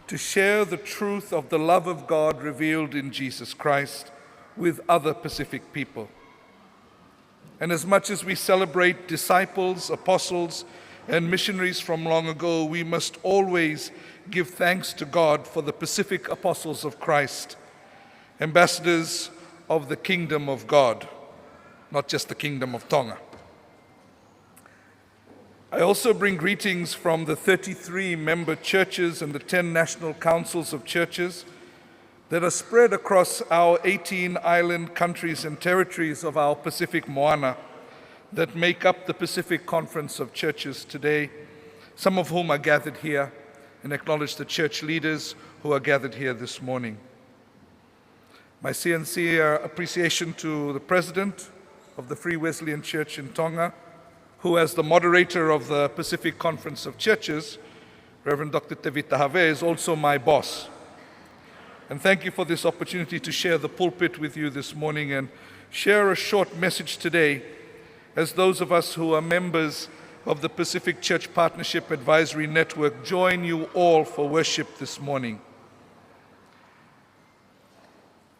to share the truth of the love of God revealed in Jesus Christ with other Pacific people. And as much as we celebrate disciples, apostles, and missionaries from long ago, we must always give thanks to God for the Pacific apostles of Christ, ambassadors of the kingdom of God, not just the kingdom of Tonga. I also bring greetings from the 33 member churches and the 10 national councils of churches that are spread across our 18 island countries and territories of our Pacific Moana that make up the Pacific Conference of Churches today, some of whom are gathered here, and acknowledge the church leaders who are gathered here this morning. My sincere appreciation to the President of the Free Wesleyan Church in Tonga, who as the moderator of the Pacific Conference of Churches, Reverend Dr. Tevita Have, is also my boss. And thank you for this opportunity to share the pulpit with you this morning and share a short message today as those of us who are members of the Pacific Church Partnership Advisory Network join you all for worship this morning.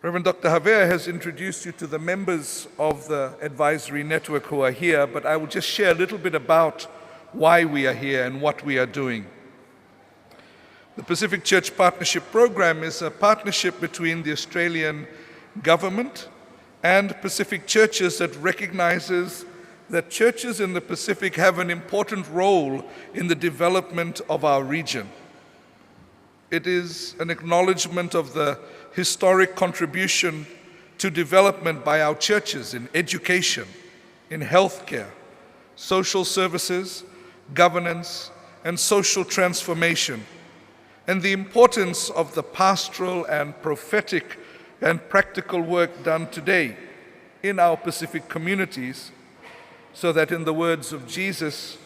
Reverend Dr. Have has introduced you to the members of the advisory network who are here, but I will just share a little bit about why we are here and what we are doing. The Pacific Church Partnership Program is a partnership between the Australian government and Pacific churches that recognizes that churches in the Pacific have an important role in the development of our region. It is an acknowledgement of the historic contribution to development by our churches in education, in healthcare, social services, governance, and social transformation, and the importance of the pastoral and prophetic and practical work done today in our Pacific communities, so that in the words of Jesus,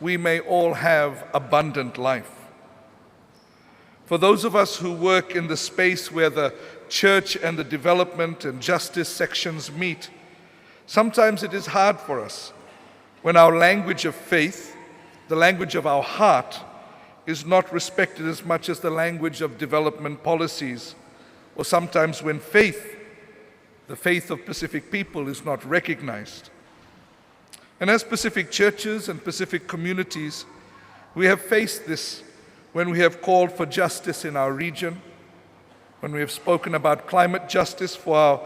we may all have abundant life. For those of us who work in the space where the church and the development and justice sections meet, sometimes it is hard for us when our language of faith, the language of our heart, is not respected as much as the language of development policies, or sometimes when faith, the faith of Pacific people, is not recognized. And as Pacific churches and Pacific communities, we have faced this when we have called for justice in our region, when we have spoken about climate justice for our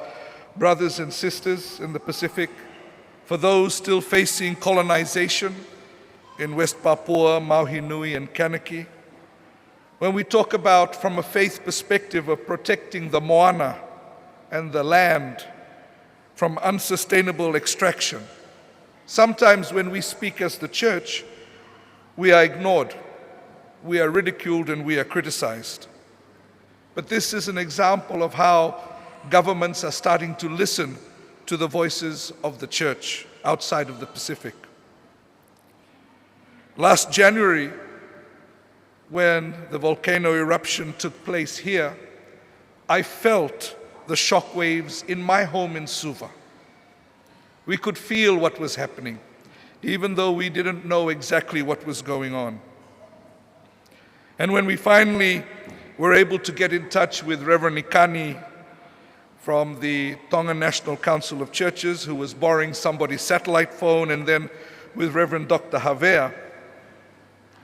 brothers and sisters in the Pacific, for those still facing colonization in West Papua, Mauhinui, and Kanaki, when we talk about, from a faith perspective, of protecting the moana and the land from unsustainable extraction. Sometimes when we speak as the church, we are ignored, we are ridiculed, and we are criticized. But this is an example of how governments are starting to listen to the voices of the church outside of the Pacific. Last January, when the volcano eruption took place here, I felt the shock waves in my home in Suva. We could feel what was happening, even though we didn't know exactly what was going on. And when we finally were able to get in touch with Reverend Ikani from the Tonga National Council of Churches, who was borrowing somebody's satellite phone, and then with Reverend Dr. Have,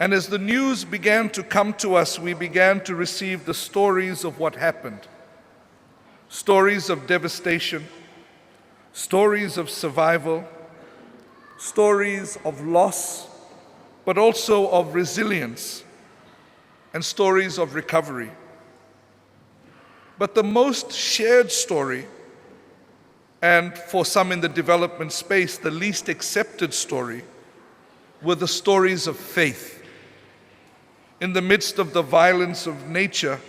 and as the news began to come to us, we began to receive the stories of what happened. Stories of devastation, stories of survival, stories of loss, but also of resilience, and stories of recovery. But the most shared story, and for some in the development space, the least accepted story, were the stories of faith. In the midst of the violence of nature,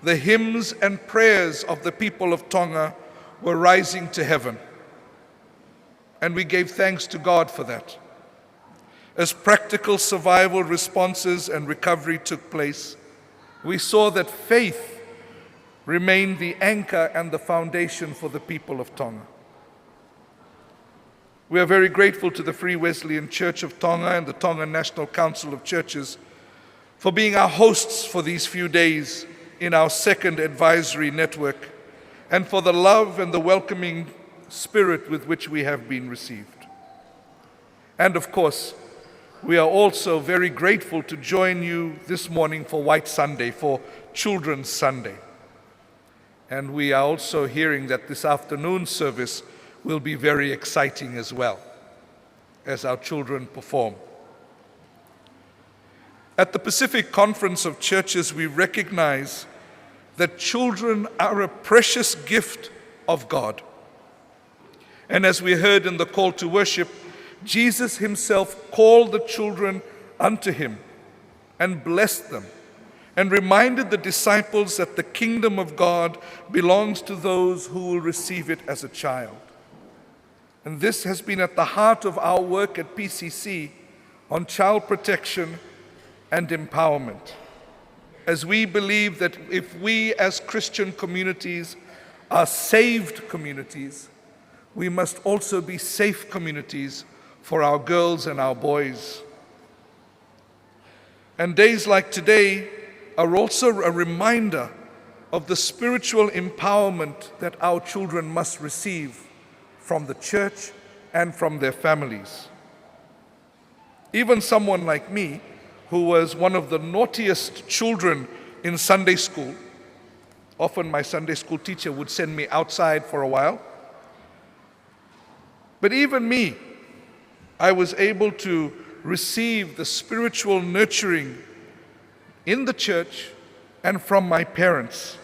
the hymns and prayers of the people of Tonga were rising to heaven. And we gave thanks to God for that. As practical survival responses and recovery took place, we saw that faith remained the anchor and the foundation for the people of Tonga. We are very grateful to the Free Wesleyan Church of Tonga and the Tonga National Council of Churches for being our hosts for these few days in our second advisory network, and for the love and the welcoming spirit with which we have been received. And of course, we are also very grateful to join you this morning for White Sunday, for Children's Sunday. And we are also hearing that this afternoon service will be very exciting as well, as our children perform. At the Pacific Conference of Churches, we recognize that children are a precious gift of God. And as we heard in the call to worship, Jesus himself called the children unto him and blessed them, and reminded the disciples that the kingdom of God belongs to those who will receive it as a child. And this has been at the heart of our work at PCC on child protection and empowerment, as we believe that if we as Christian communities are saved communities, we must also be safe communities for our girls and our boys. And days like today are also a reminder of the spiritual empowerment that our children must receive from the church and from their families. Even someone like me, who was one of the naughtiest children in Sunday school, often my Sunday school teacher would send me outside for a while. But even me, I was able to receive the spiritual nurturing in the church and from my parents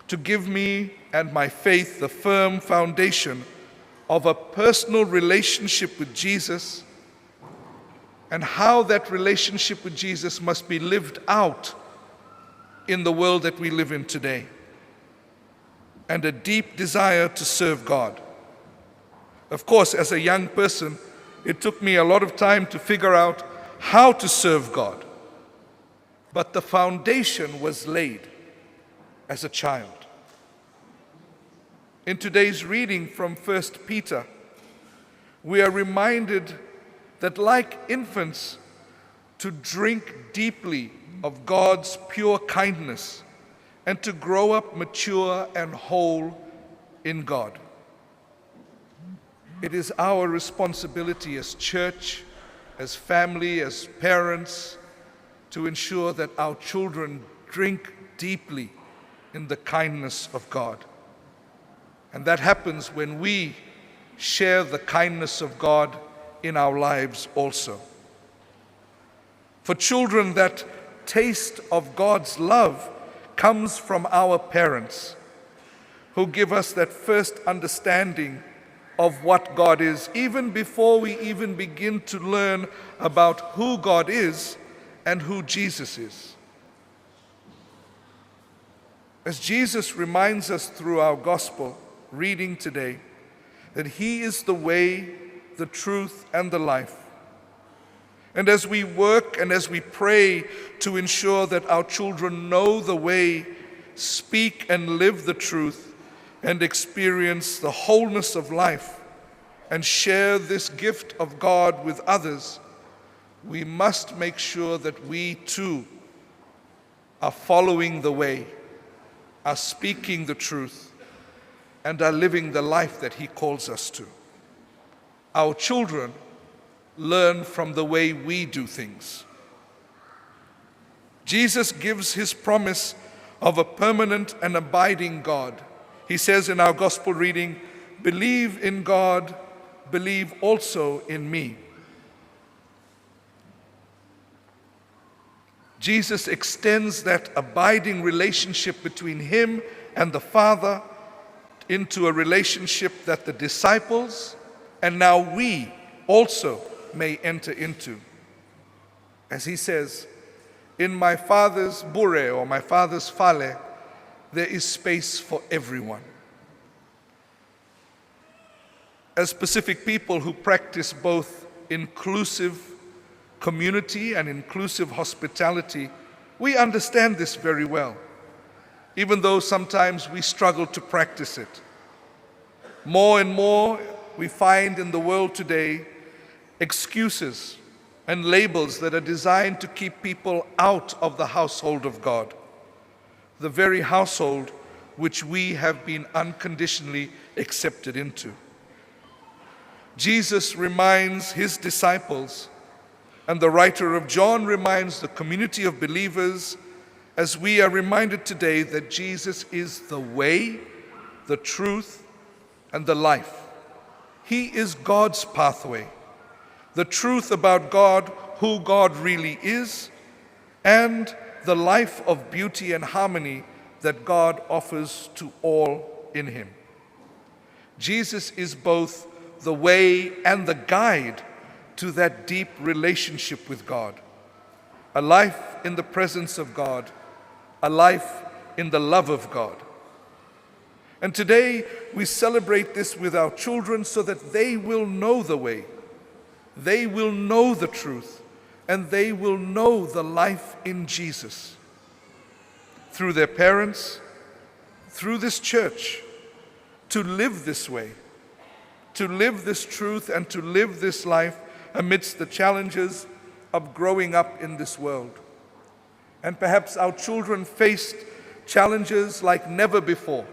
to give me and my faith the firm foundation of a personal relationship with Jesus, and how that relationship with Jesus must be lived out in the world that we live in today, and a deep desire to serve God. Of course, as a young person, it took me a lot of time to figure out how to serve God, but the foundation was laid as a child. In today's reading from 1 Peter, we are reminded that like infants, to drink deeply of God's pure kindness and to grow up mature and whole in God. It is our responsibility as church, as family, as parents, to ensure that our children drink deeply in the kindness of God. And that happens when we share the kindness of God in our lives also. For children, that taste of God's love comes from our parents, who give us that first understanding of what God is, even before we even begin to learn about who God is and who Jesus is. As Jesus reminds us through our gospel reading today, that he is the way, the truth, and the life. And as we work and as we pray to ensure that our children know the way, speak and live the truth, and experience the wholeness of life, and share this gift of God with others, we must make sure that we too are following the way, are speaking the truth, and are living the life that he calls us to. Our children learn from the way we do things. Jesus gives his promise of a permanent and abiding God. He says in our gospel reading, "Believe in God, believe also in me." Jesus extends that abiding relationship between him and the Father into a relationship that the disciples and now we also may enter into. As he says, "In my Father's bure, or my Father's fale, there is space for everyone." As Pacific people who practice both inclusive community and inclusive hospitality, we understand this very well, even though sometimes we struggle to practice it. More and more we find in the world today excuses and labels that are designed to keep people out of the household of God, the very household which we have been unconditionally accepted into. Jesus reminds his disciples, and the writer of John reminds the community of believers, as we are reminded today, that Jesus is the way, the truth, and the life. He is God's pathway, the truth about God, who God really is, and the life of beauty and harmony that God offers to all in him. Jesus is both the way and the guide to that deep relationship with God, a life in the presence of God, a life in the love of God. And today we celebrate this with our children so that they will know the way, they will know the truth, and they will know the life in Jesus. Through their parents, through this church, to live this way, to live this truth and to live this life amidst the challenges of growing up in this world. And perhaps our children faced challenges like never before.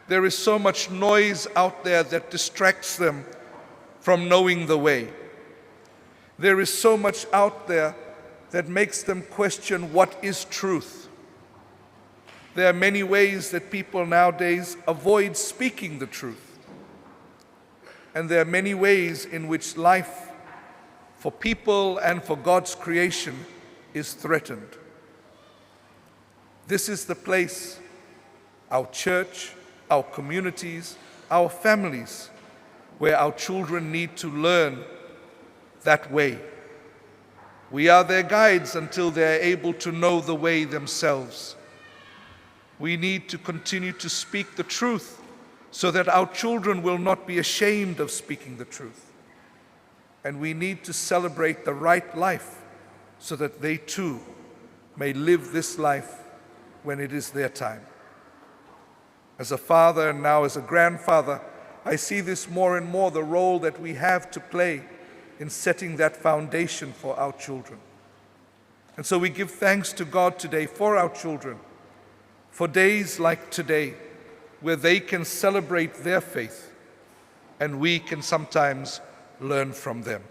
There is so much noise out there that distracts them from knowing the way. There is so much out there that makes them question what is truth. There are many ways that people nowadays avoid speaking the truth. And there are many ways in which life for people and for God's creation is threatened. This is the place our church, our communities, our families, where our children need to learn that way. We are their guides until they are able to know the way themselves. We need to continue to speak the truth so that our children will not be ashamed of speaking the truth. And we need to celebrate the right life so that they too may live this life when it is their time. As a father and now as a grandfather, I see this more and more, the role that we have to play in setting that foundation for our children. And so we give thanks to God today for our children, for days like today, where they can celebrate their faith and we can sometimes learn from them.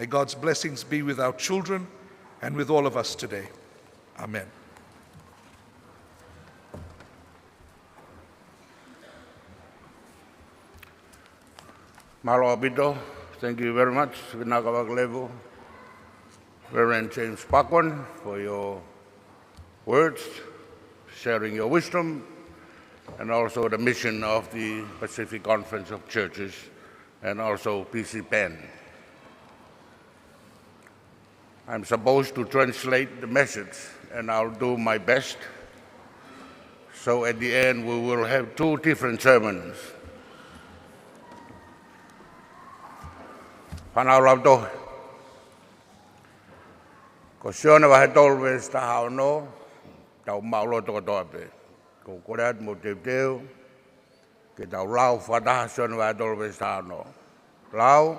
May God's blessings be with our children and with all of us today. Amen. Malo Abito, thank you very much, Vinagavaglevu, Reverend James Pakwan, for your words, sharing your wisdom, and also the mission of the Pacific Conference of Churches, and also PCPAN. I'm supposed to translate the message, and I'll do my best. So at the end, we will have two different sermons. Panaulavdo, ko siona wa hetolwe sta hauno, tau maulo to dobe. Ko koreat mo teu, ke tau lau fada siona wa hetolwe sta hauno. Lau.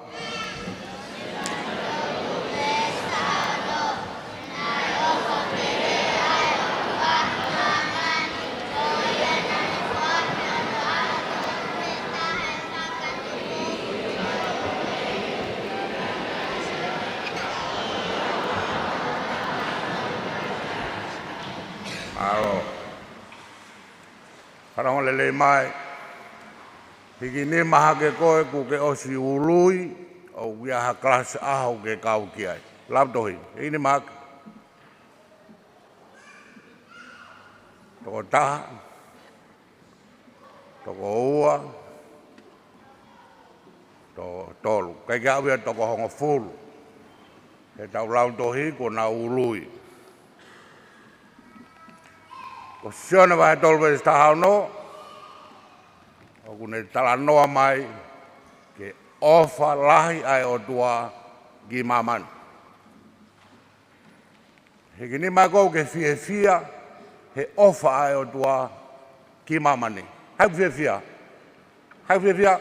Parang lele mai, higi ni maha ke koe ku ke osi ului, o wia ha kelas ahau ke kau kiai. Lap dohi, ini maha. Toko taha, toko ua, toko tolu. Kai kia wia toko hongo fulu. He tau lau dohi ko na ului. Ko siona wa tolwe sta hauno o kune tala noa mai ke ofa lahi ai o tua gi maman. He kini mako ke fia he ofa ai o tua ki mamani. Hai fia. Hai fia.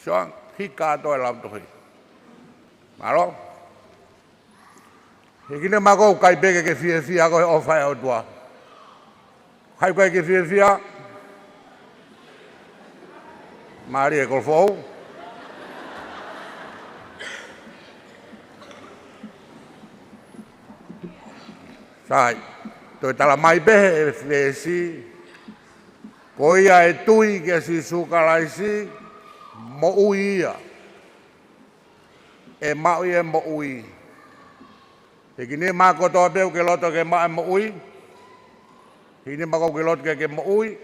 Soang hika to lam to hi. Malo. Hikine mago kai bege ke fia ko o fai o tua. Hai kai ke fia. Mari e golfo. Sai. To tala mai be fesi. Koia e tui ke si sukalaisi mo uia. E mau e mo ui. E kini mako to beu ke loto ke ma mo ui. Kini mako ke loto ke mo ui.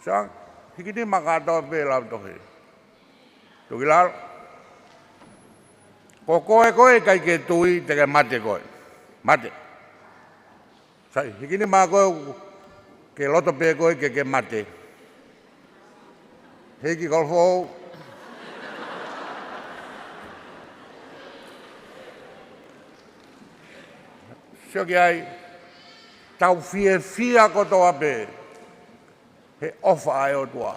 Sa kini maka to be la to he. To gilar. Koe kai ke tui te ke mate koe. Mate. Sa kini mako ke loto pe koe ke mate. Heki golfo. Sioki ai, tau fia kotoa pe, he ofa ai o tua.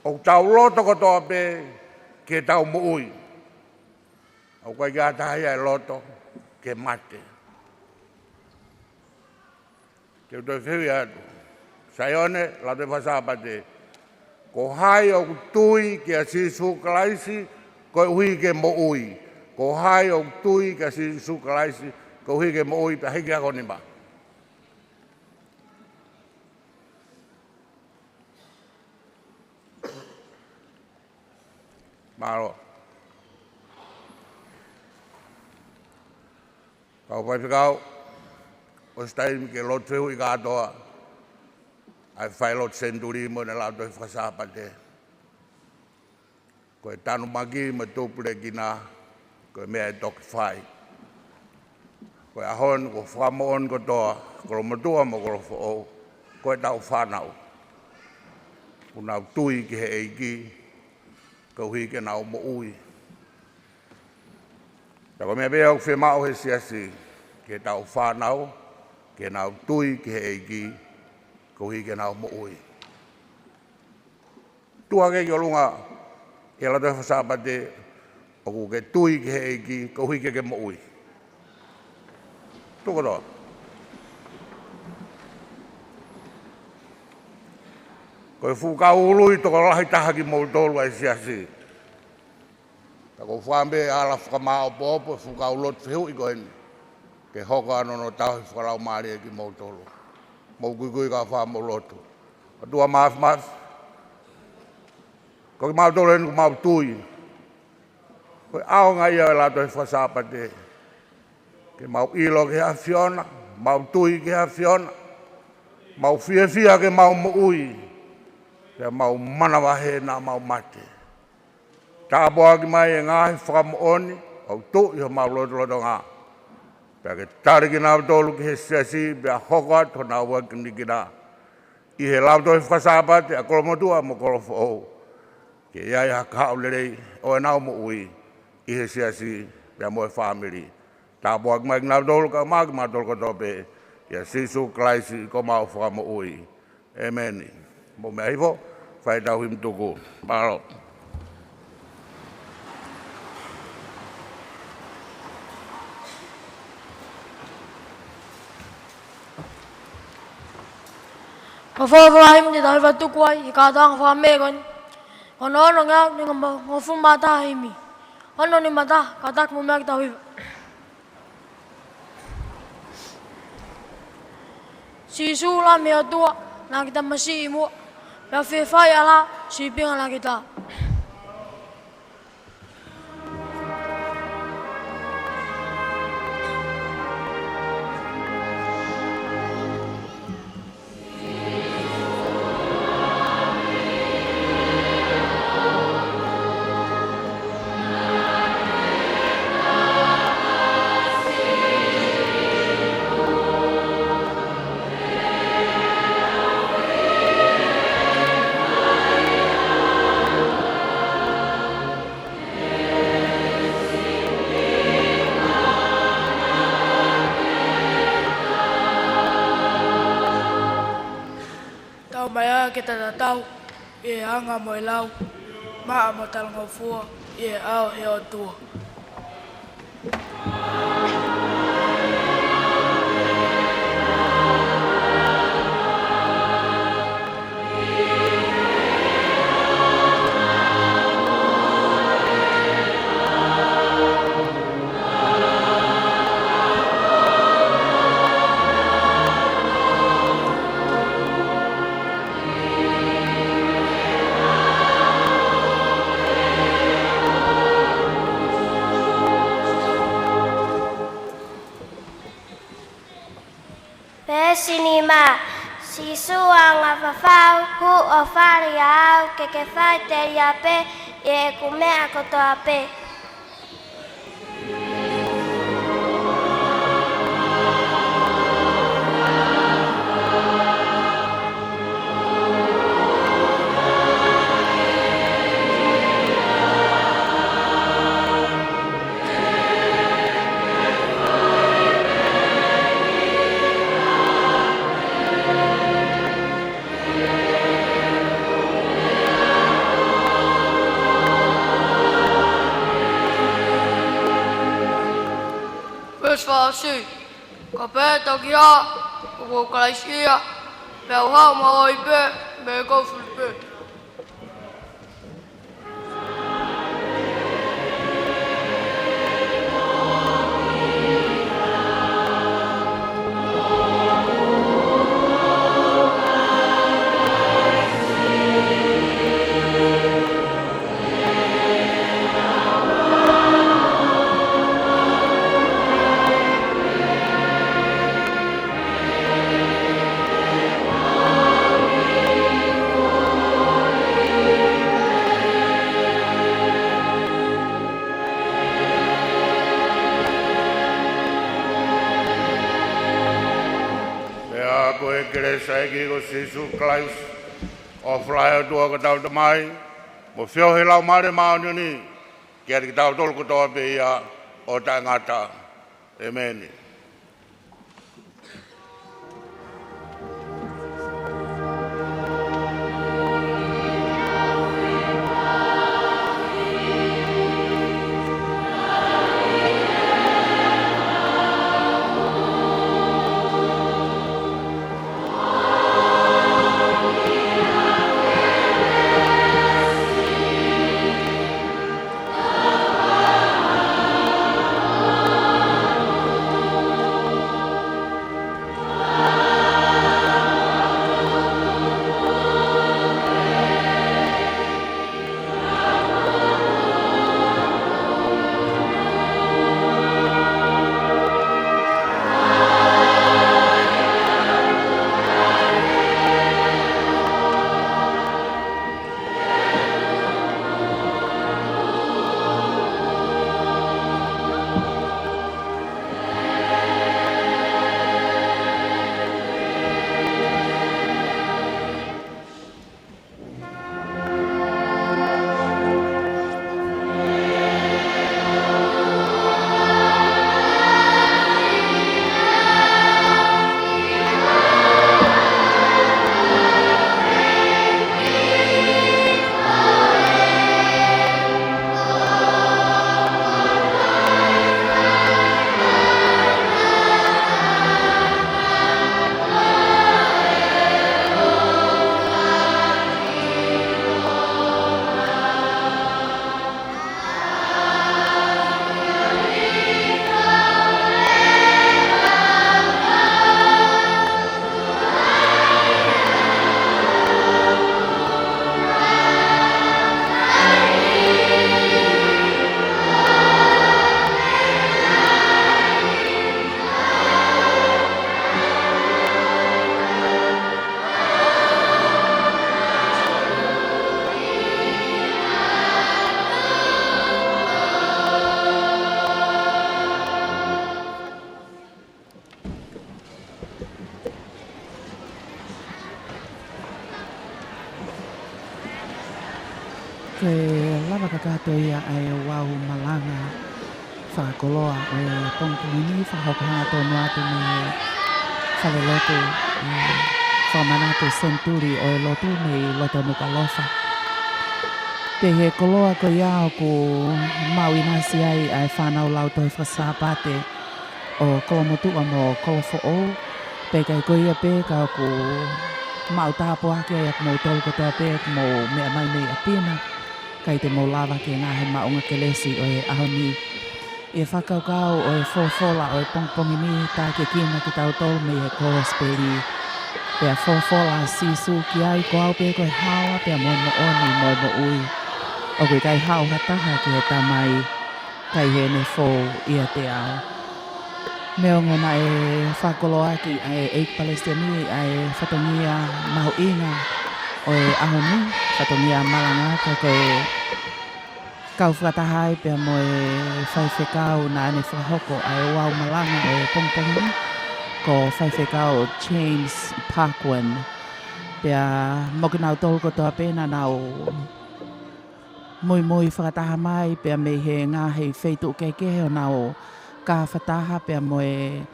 O tau loto kotoa pe, ke tau muui. O kai kia tahi ai loto, ke mate. Ke utoi whiwi atu. Saione, la te whasapate. Ko hai o tui ke a sisu kalaisi, ko hui ke mo ui. Ko hai o tui ke a sisu kalaisi, ko hui ke mo ui, pa hiki ako ni ba. Maro. Kau pai whikau, o stai ke lotu hui katoa. Ai Falelotu Centenary mo na Latu e whasapate. Ko e tanu magi ma tūpure kina, ko e mea e toki whai. Ko e ahon, ko whamoon ko toa, ko lo matua mo ko lo whao, ko e tau whanau. Ko nau tui ki he eiki, ko hui ke nau mo ui. Ta ko mea bea o whemau he siasi, ke tau whanau, ke nau tui ki he eiki, ko hi ke nau mo ui. Tua ke kiolunga, e la te whasapate, o ku ke tui ki he eiki, ko hi ke mo ui. Tuko toa. Ko e whuka ului, toko lahi taha ki mou tolu ai siasi. Ta ko whambe ala whakamao popo, e whuka ulot whiu i koen, ke hoka anono tau hi whakarau maari e ki mou tolu. Mau kui ka wha mo Lotu. A tua maaf. Ko ki mau tolu enu mau tui. Ko ao ngai au lato e whasapate. Ke mau ilo ke ha whiona, mau tui ke ha whiona, mau fia ke mau mo ui, ke mau manawahe na mau mate. Tā boa ki mai e ngahi whakamooni, au tu i ho mau loto ngā. Pea ke tari ki nau tolu ki he siasi, pea hoka to nau wakini ki nā. I he lau toi whasapate, a kolomotua mo kolofo ou. Ke iai haka lerei, o e nau mo ui, i he siasi, pea mo e whamiri. Tā boa ki mai ki nau tolu ka maa ki maa tolu kotope, ia sisu klaisi ko mau whakamo ui. Amen. Mo mea hifo, whai tau him tuku. Paro. Ka whawahim te tahi watuku ai, i kātanga whamea koni. Ono ngā, ni ngā whumata himi. Ono ni mata, ka tak mo mea ki tahi. Si sula mea tua, nā kita masi i mua. Pea whewhai ala, si pinga nā kita. mea ke tatatau, e anga mo e lau, maa mo talangofua, e ao he o tua. Sinima, si suanga fafau, hu o whariau, ke whai te iape, e kumea kotoa pe. Wesleyan, ka pēta ki a, ko kalaisia, pēu hau maoi pē, me kofuri pē. Jesus Christ of Halaevalu ka tau tamai mo fio he lau mare maoni ni kia ki tau tolu kotoa pe ia o tangata. Amen. Ke lava kakato ia ai wau malanga whakoloa e pongpongini whahokanga tonu atu me Falelotu whamanatu Senituli o Lotu nei Lotu Nuku'alofa. Te he koloa ko iao ku mauinasi ai ai whanau lau toi whasapate o kolomotua mo kolofo'ou. Pe kai ko ia pe ka ku mautapo ake ai ak mo tolu ko toa pe mo mea mai mei apina. Kai te mo lava ke ngahe maunga kelesi o e ahoni. E whakaukau o e fofola o e pongpongi ni tā ke kina ki tau tolu me e korosperi. Pea fofola sisu ki ai ko au pe ko e hawa pea mo oni mo ui. O koe kai hau hataha ki he tamai kai he ne fō ia te ao. Meo ngona e whakolo aki ai eik Palestini ai whatongia mahu inga o e ahoni, whatongia malanga ka koe kau whakatahai pia mo e whaiwhekau na ane whahoko ai wau malanga o e pongpongi ko whaiwhekau James Parkwan pia mokinau tolu ko toa pena nau Moimoi whakataha mai pia me he ngā hei wheitu keke o nau ka whataha pia mo e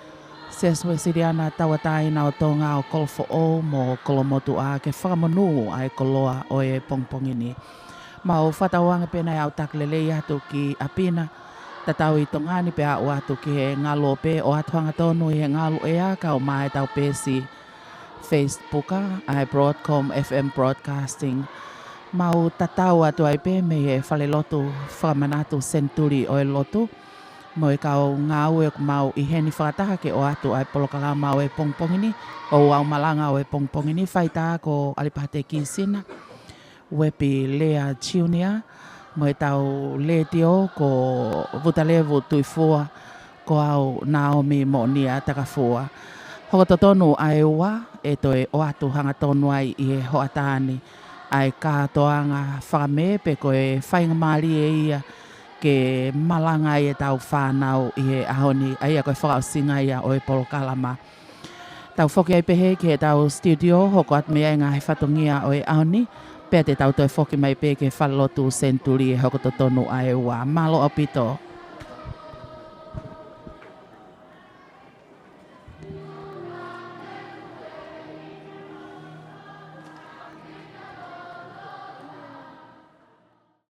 Uesiliana tawatai na o Tonga o kolofo'o mo kolomotu a ke whakamonu ai koloa o e pongpongini. Ma o whatawanga pena e au taklelei atu ki apina tatau i tongani pe au atu ki he ngalo pe o atuanga tonu i he ngalo e a ka o mai tau pesi Facebooka ai Broadcom FM Broadcasting. Mau tatau atu ai pe me e Falelotu whamanatu Senituli o e Lotu. Mo e kau ngau e mau i heni whakataha ke o atu ai polokala mau e pongpongini o au malanga o e pongpongini whaita ko alipahate kisina. Wepi lea chiunia mo e tau le tio ko Pilolevu tuifua ko au Naomi mo nia takafua. Hoko totonu ai ua e toi o atu hanga tonu ai i he hoatani ai kātoanga whakame pe ko e whainga maali e ia ke malanga i e tau whanau i he ahoni ai a koe whakausinga ia o e polokalama. Tau whoki ai pehe ki he tau studio hoko at mea ngā he whatongia o e ahoni pea te tau toi whoki mai pe ke Falelotu Senituli e hoko totonu ai ua. Malo opito.